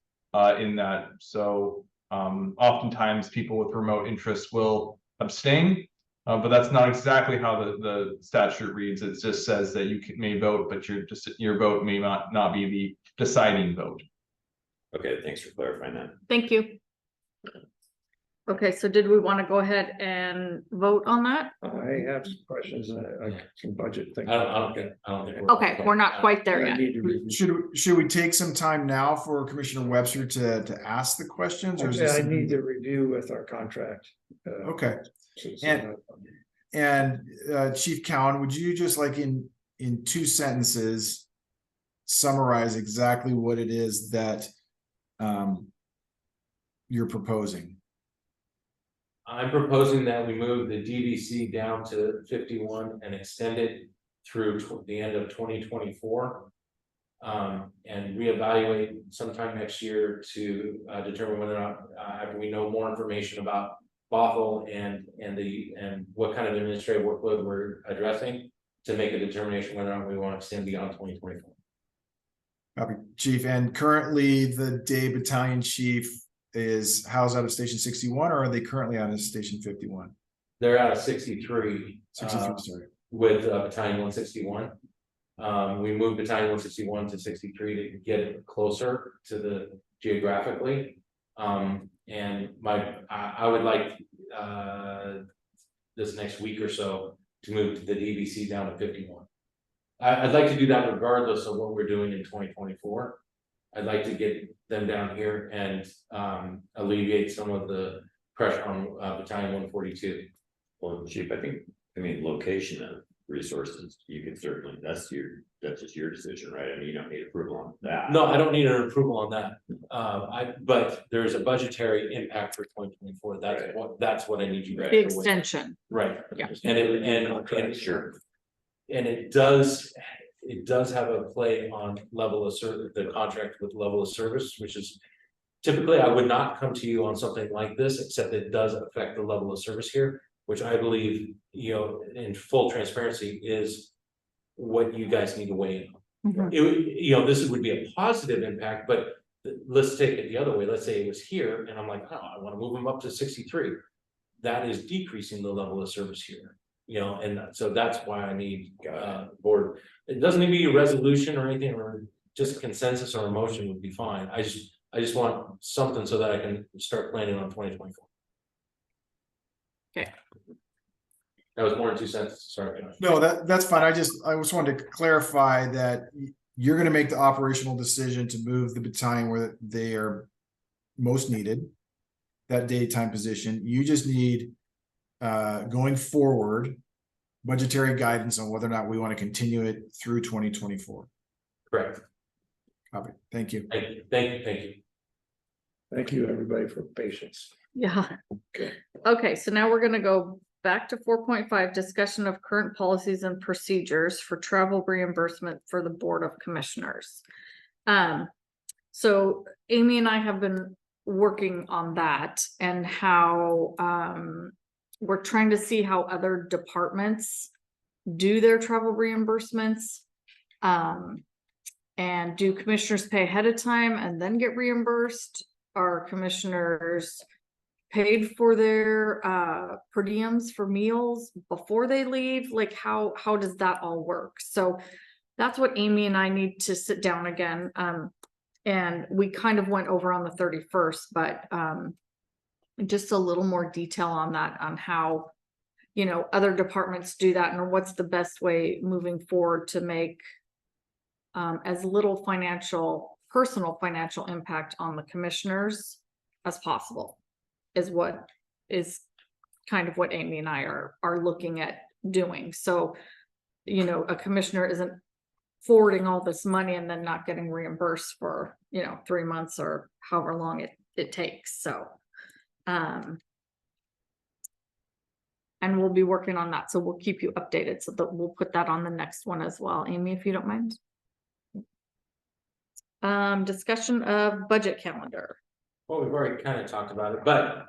in that. So oftentimes people with remote interests will abstain, but that's not exactly how the statute reads. It just says that you may vote, but your vote may not be the deciding vote. Okay, thanks for clarifying that. Thank you. Okay, so did we want to go ahead and vote on that? I have some questions, some budget things. I don't think Okay, we're not quite there I yet. need to review. Should we take some time now for Commissioner Webster to ask the questions, or is Okay, this I need to review with our contract. okay? So- And Chief Cowan, would you just like in 2 sentences summarize exactly what it is that you're proposing? I'm proposing that we move the DDC down to 51 and extend it through the end of 2024. And reevaluate sometime next year to determine whether or not after we know more information about Bothell and what kind of administrative workload we're addressing, to make a determination whether or not we want to extend beyond 2024. Copy, Chief. And currently the day battalion chief is housed out of Station 61, or are they currently out of Station 51? They're out of 63. 63, sorry. With Battalion 161. We moved Battalion 161 to 63 to get it closer to the geographically. And I would like this next week or so to move the DVC down to 51. I'd like to do that regardless of what we're doing in 2024. I'd like to get them down here and alleviate some of the pressure on Battalion 142. Well, Chief, I mean, location of resources, you can certainly, that's just your decision, right? I mean, you don't need approval on that. No, I don't need an approval on that. But there's a budgetary impact for 2024. That's what I need you guys The to weigh. extension. Right. Yeah. And sure. And it does have a play on level of service, the contract with level of service, which is typically I would not come to you on something like this, except it does affect the level of service here, which I believe, in full transparency is what you guys need to weigh in on. This would be a positive impact, but let's take it the other way. Let's say it was here and I'm like, oh, I want to move them up to 63. That is decreasing the level of service here, and so that's why I need board. It doesn't need to be a resolution or anything, or just consensus or emotion would be fine. I just want something so that I can start planning on 2024. Okay. That was more than 2 cents. Sorry. No, that's fine. I just wanted to clarify that you're going to make the operational decision to move the battalion where they are most needed, that daytime position. You just need going forward budgetary guidance on whether or not we want to continue it through 2024. Correct. Copy. Thank you. Thank you. Thank you, everybody, for patience. Yeah. Okay, so now we're gonna go back to 4.5, discussion of current policies and procedures for travel reimbursement for the Board of Commissioners. So Amy and I have been working on that and how we're trying to see how other departments do their travel reimbursements. And do commissioners pay ahead of time and then get reimbursed? Are commissioners paid for their per diems for meals before they leave? Like how does that all work? So that's what Amy and I need to sit down again. And we kind of went over on the 31st, but just a little more detail on that, on how, other departments do that and what's the best way moving forward to make as little personal financial impact on the commissioners as possible, is what is kind of what Amy and I are looking at doing. So, a commissioner isn't forwarding all this money and then not getting reimbursed for, 3 months or however long it takes. So, and we'll be working on that. So we'll keep you updated, so that we'll put that on the next one as well. Amy, if you don't mind. Discussion of budget calendar. Well, we've already kind of talked about it, but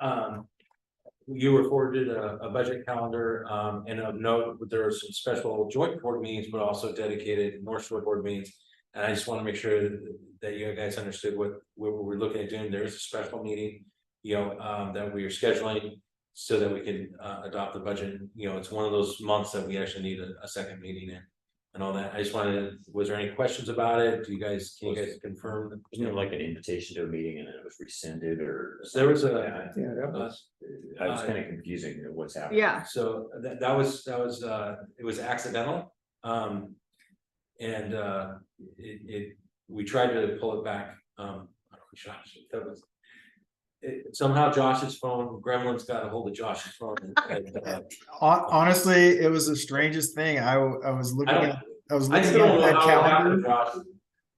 you were forwarded a budget calendar, and of note, there are some special joint board meetings, but also dedicated North Shore board meetings. And I just want to make sure that you guys understood what we're looking at doing. There is a special meeting, that we are scheduling so that we can adopt the budget. It's one of those months that we actually need a second meeting in. And all that. I just wanted was there any questions about it? Can you guys confirm? Wasn't there like an invitation to a meeting and then it was rescinded, or? There was Yeah, that was. I was kind of confusing what's happening. Yeah. So that was it was accidental. We tried to pull it back. Somehow Josh's phone, Gremlins got a hold of Josh's phone. Honestly, it was the strangest thing. I was looking at I still don't know that how it happened, calendar. Josh.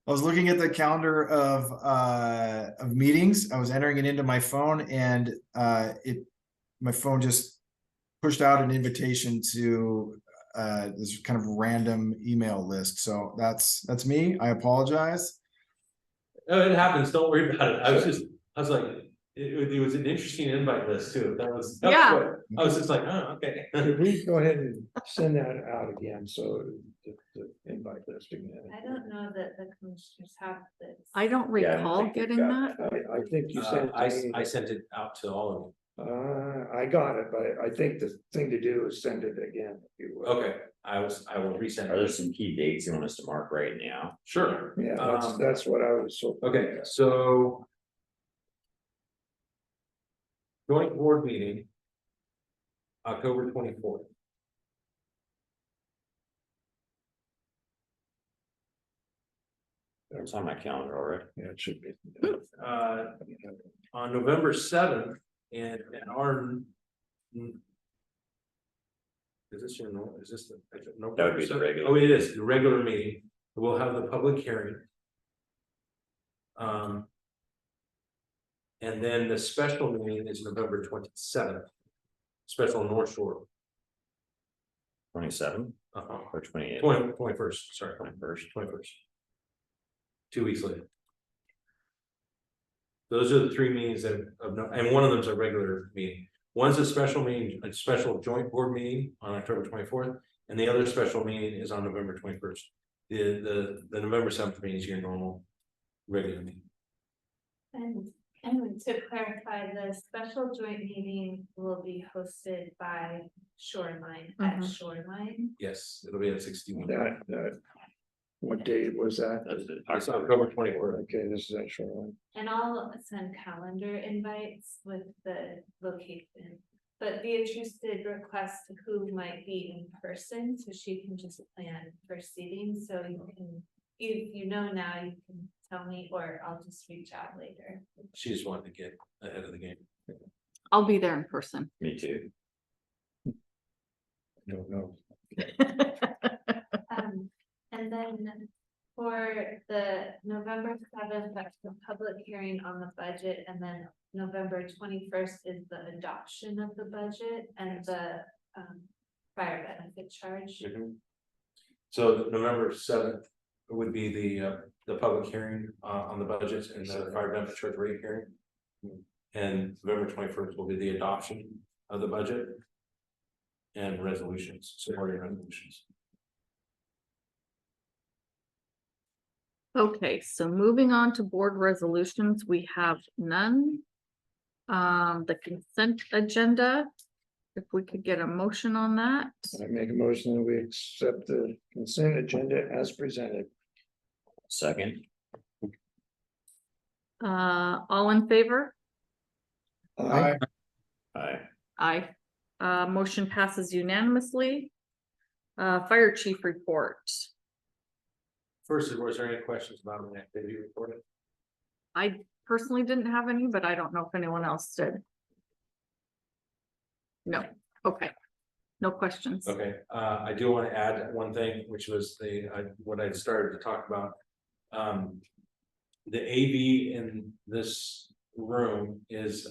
I was looking at the calendar of meetings. I was entering it into my phone and my phone just pushed out an invitation to this kind of random email list. So that's me. I apologize. Oh, it happens, don't worry about it. I was like, it was an interesting invite list too. That was Yeah. what, I was just like, oh, okay. Could we go ahead and send that out again, so the invite list again? I don't know that the commissioners have this. I don't Yeah, I don't recall think we've getting got that. I think you sent it to me. I sent it out to all of I got it, but I think the thing to do is send it again. If you you. will. Okay, I will resend Are there it. some key dates you want us to mark right now? Sure. Yeah, that's what I was so. Okay, so. Joint board meeting. October 24th. It's on my calendar already. Yeah, it should be. On November 7th, and our. Is this your normal, is this the? no, That would be the regular. Oh, it is, the regular meeting, we'll have the public hearing. And then the special meeting is November 27th. Special North Shore. 27 Uh-huh. or 28. 21st, sorry, 21st. 2 weeks later. Those are the three meetings that of no, and one of them is a regular meeting. One's a special meeting, a special joint board meeting on October 24th, and the other special meeting is on November 21st. The November 7th meeting is your normal regular meeting. And to clarify, the special joint meeting will be hosted by Shoreline at Shoreline. Yes, it'll be at 61. That, what date was that? It's October 24th. Okay, this is actually one. And I'll send calendar invites with the location. But Beatrice did request who might be in person, so she can just plan for seating, so you can, you know now, you can tell me, or I'll just reach out later. She just wanted to get ahead of the game. I'll be there in person. Me too. Don't know. And then for the November 7th, that's the public hearing on the budget, and then November 21st is the adoption of the budget and the fire benefit charge. So November 7th would be the public hearing on the budgets and the fire benefit charge rate hearing. And November 21st will be the adoption of the budget and resolutions, supporting resolutions. Okay, so moving on to board resolutions, we have none. The consent agenda, if we could get a motion on that. I make a motion that we accept the consent agenda as presented. Second. All in favor? Aye. Aye. Aye. Motion passes unanimously. Fire chief report. First, was there any questions about an activity report? I personally didn't have any, but I don't know if anyone else did. No, okay. No questions. Okay, I do want to add one thing, which was what I started to talk about. The AV in this room is,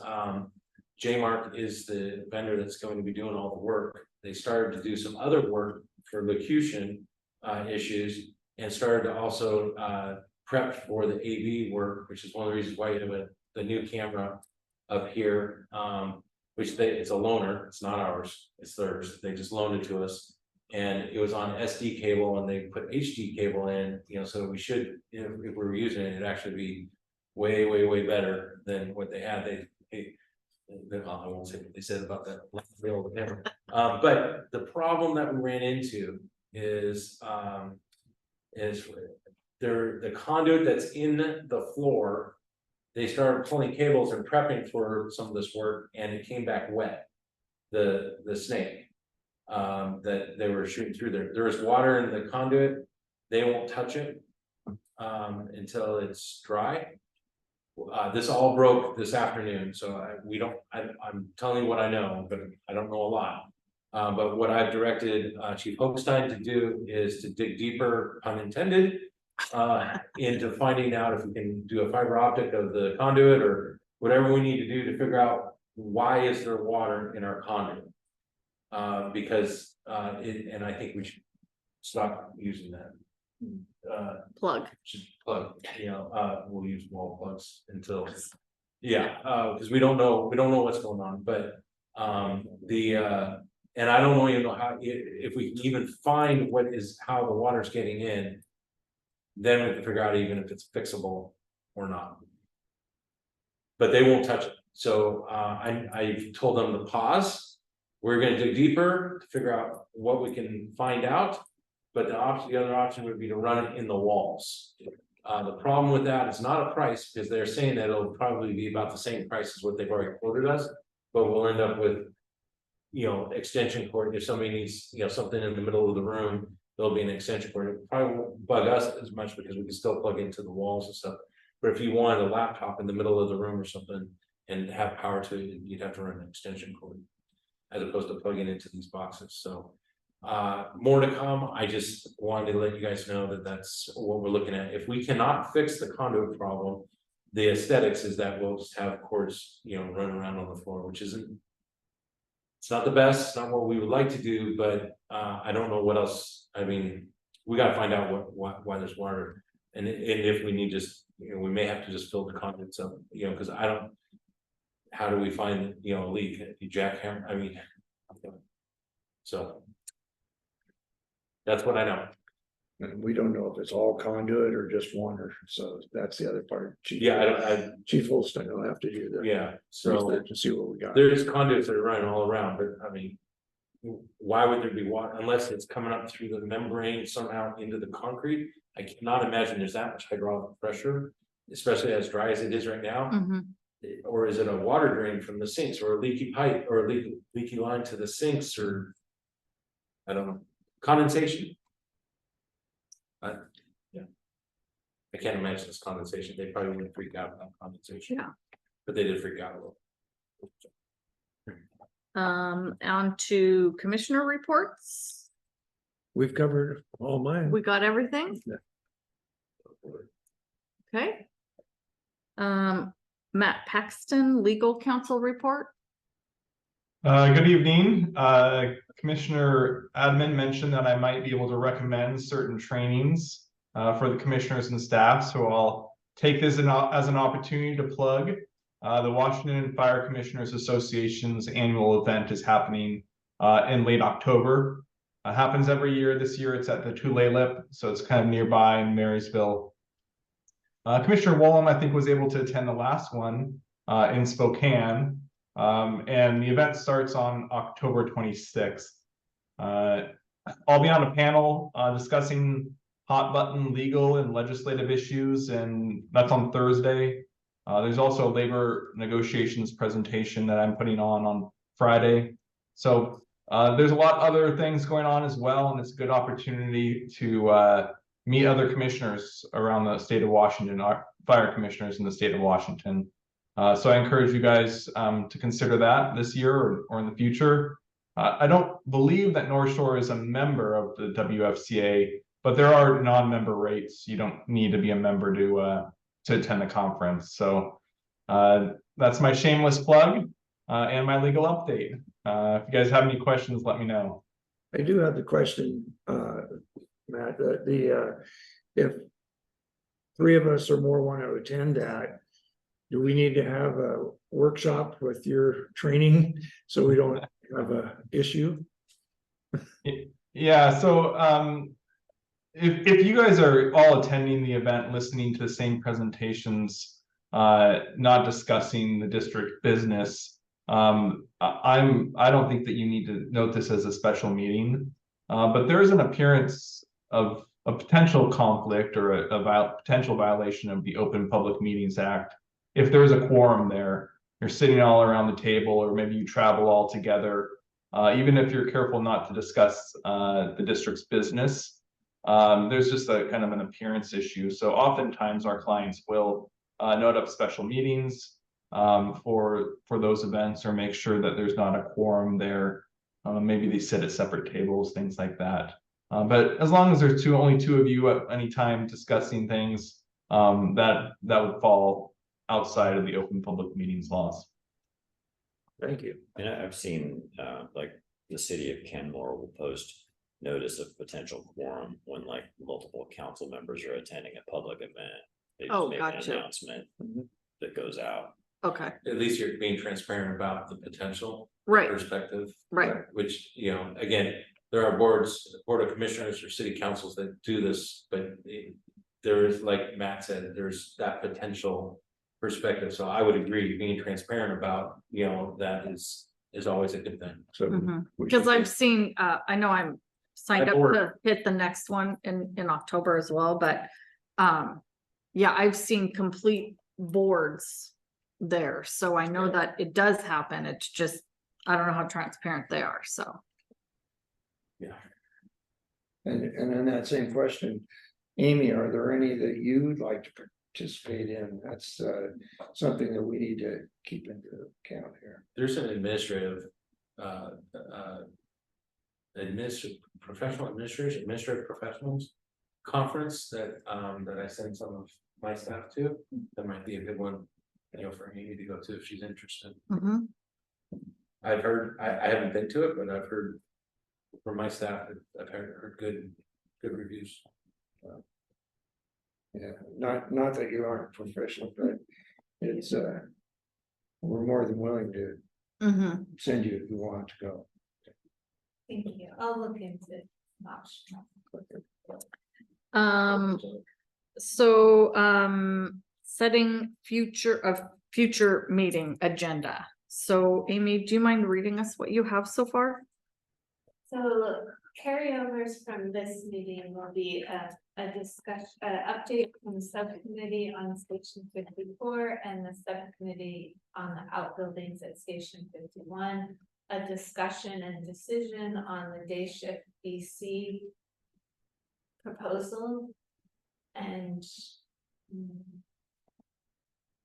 J-Mark is the vendor that's going to be doing all the work. They started to do some other work for locution issues and started to also prep for the AV work, which is one of the reasons why you have the new camera up here. Which it's a loaner, it's not ours, it's theirs. They just loaned it to us. And it was on SD cable and they put HD cable in, so we should, if we were using it, it'd actually be way better than what they had. I won't say what they said about that. But the problem that we ran into is the conduit that's in the floor. They started pulling cables and prepping for some of this work, and it came back wet. The snake that they were shooting through there. There is water in the conduit. They won't touch it until it's dry. This all broke this afternoon, so I'm telling you what I know, but I don't know a lot. But what I've directed Chief Hochstein to do is to dig deeper, pun intended, into finding out if we can do a fiber optic of the conduit or whatever we need to do to figure out why is there water in our conduit? Because, and I think we should stop using that. Plug. Just plug, we'll use wall plugs until, because we don't know what's going on, but, and I don't even know how, if we can even find how the water's getting in, then we can figure out even if it's fixable or not. But they won't touch it, so, I've told them to pause. We're gonna dig deeper to figure out what we can find out. But the other option would be to run it in the walls. The problem with that is not a price, because they're saying that it'll probably be about the same price as what they've already quoted us, but we'll end up with, extension cord. If somebody needs, something in the middle of the room, there'll be an extension cord. It probably won't bug us as much because we can still plug into the walls and stuff. But if you wanted a laptop in the middle of the room or something and have power to it, you'd have to run an extension cord as opposed to plugging into these boxes. So more to come. I just wanted to let you guys know that that's what we're looking at. If we cannot fix the conduit problem, the aesthetics is that we'll just have cords, run around on the floor, which isn't, it's not the best, it's not what we would like to do, but I don't know what else. I mean, we got to find out why there's water, and if we need just, we may have to just fill the conduits up, because I don't. How do we find, a leak? You jackhammer? I mean, so. That's what I know. And we don't know if it's all conduit or just one, or so that's the other part. Chief Holstein will have to do that. So to see what we got. There's conduits that are running all around, but I mean, why would there be water unless it's coming up through the membrane somehow into the concrete? I cannot imagine there's that much hydraulic pressure, especially as dry as it is right now. Mm-hmm. Or is it a water drain from the sinks, or a leaky pipe, or a leaky line to the sinks, or I don't know, condensation? I can't imagine this condensation. They probably wouldn't freak out about condensation. Yeah. But they did freak out a little. On to commissioner reports. We've covered all mine. We got everything? Okay. Matt Paxton, legal counsel report. Good evening. Commissioner Admin mentioned that I might be able to recommend certain trainings for the commissioners and staff. So I'll take this as an opportunity to plug. The Washington Fire Commissioners Association's annual event is happening in late October. Happens every year. This year it's at the Tulalip, so it's kind of nearby in Marysville. Commissioner Wallum, I think, was able to attend the last one in Spokane. And the event starts on October 26th. I'll be on a panel discussing hot button legal and legislative issues, and that's on Thursday. There's also a labor negotiations presentation that I'm putting on Friday. So there's a lot of other things going on as well, and it's a good opportunity to meet other commissioners around the state of Washington, fire commissioners in the state of Washington. So I encourage you guys to consider that this year or in the future. I don't believe that North Shore is a member of the WFCA, but there are non-member rates. You don't need to be a member to attend the conference. So that's my shameless plug and my legal update. If you guys have any questions, let me know. I do have the question, Matt, if 3 of us or more want to attend that, do we need to have a workshop with your training so we don't have a issue? Yeah, so if you guys are all attending the event, listening to the same presentations, not discussing the district business, I don't think that you need to note this as a special meeting, but there is an appearance of a potential conflict or a potential violation of the Open Public Meetings Act. If there's a quorum there, you're sitting all around the table, or maybe you travel all together, even if you're careful not to discuss the district's business, there's just a kind of an appearance issue. So oftentimes our clients will note up special meetings for those events, or make sure that there's not a quorum there. Maybe they sit at separate tables, things like that. But as long as there's only two of you at any time discussing things, that would fall outside of the open public meetings laws. Thank you. And I've seen, like, the city of Kenmore will post notice of potential quorum when like multiple council members are attending a public event. They just Oh, make gotcha. an announcement that goes out. Okay, At least you're being transparent about the potential right, perspective. right. Which, you know, again, there are board of commissioners or city councils that do this, but there is, like Matt said, there's that potential perspective. So I would agree, being transparent about, you know, that is always a good thing. So. we Because should- I've seen, I know I'm signed up to hit the next one in October as well, but yeah, I've seen complete boards there, so I know that it does happen. It's just, I don't know how transparent they are, so. And then that same question, Amy, are there any that you'd like to participate in? That's something that we need to keep into account here. There's an administrative administrative professionals conference that I send some of my staff to. That might be a good one, you know, for Amy to go to if she's interested. Mhm. I've heard, I haven't been to it, but I've heard from my staff, I've heard good reviews. Yeah, not that you aren't professional, but it's we're more than willing to Mhm. send you if you want to go. Thank you. I'll look into it. Option. So setting future meeting agenda. So Amy, do you mind reading us what you have so far? So carryovers from this meeting will be a discussion, update from the subcommittee on Station 54 and the subcommittee on the outbuildings at Station 51. A discussion and decision on the day shift BC proposal. And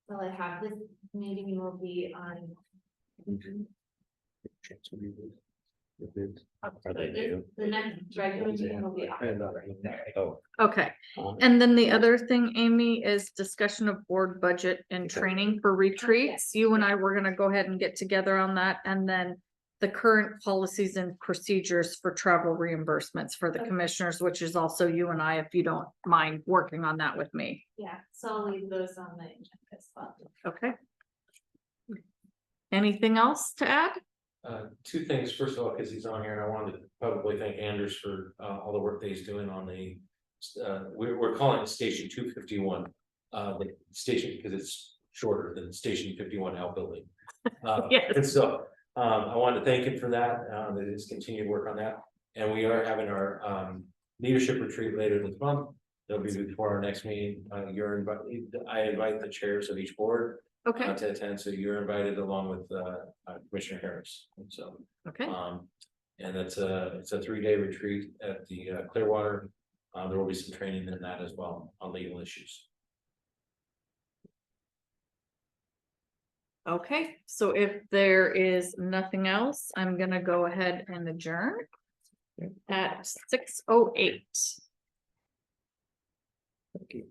well, I have this meeting will be on. Are they new? The next regular meeting will be. Oh. Okay, and then the other thing, Amy, is discussion of board budget and training for retreats. You and I were gonna go ahead and get together on that, and then the current policies and procedures for travel reimbursements for the Okay. commissioners, which is also you and I, if you don't mind working on that with me. Yeah, so I'll leave those on the agenda as well. Okay. Anything else to add? Two things. First of all, because he's on here, and I wanted to publicly thank Anders for all the work that he's doing on the. We're calling it Station 251, the station because it's shorter than Station 51 outbuilding. Yes. And so I wanted to thank him for that. His continued work on that, and we are having our leadership retreat later this month. That'll be before our next meeting. You're invited. I invite the chairs of each board. Okay, To attend, so you're invited along with Commissioner Harris, and so. okay, And it's a 3-day retreat at the Clearwater. There will be some training in that as well on legal issues. okay. So if there is nothing else, I'm gonna go ahead and adjourn at 6:08. Thank you.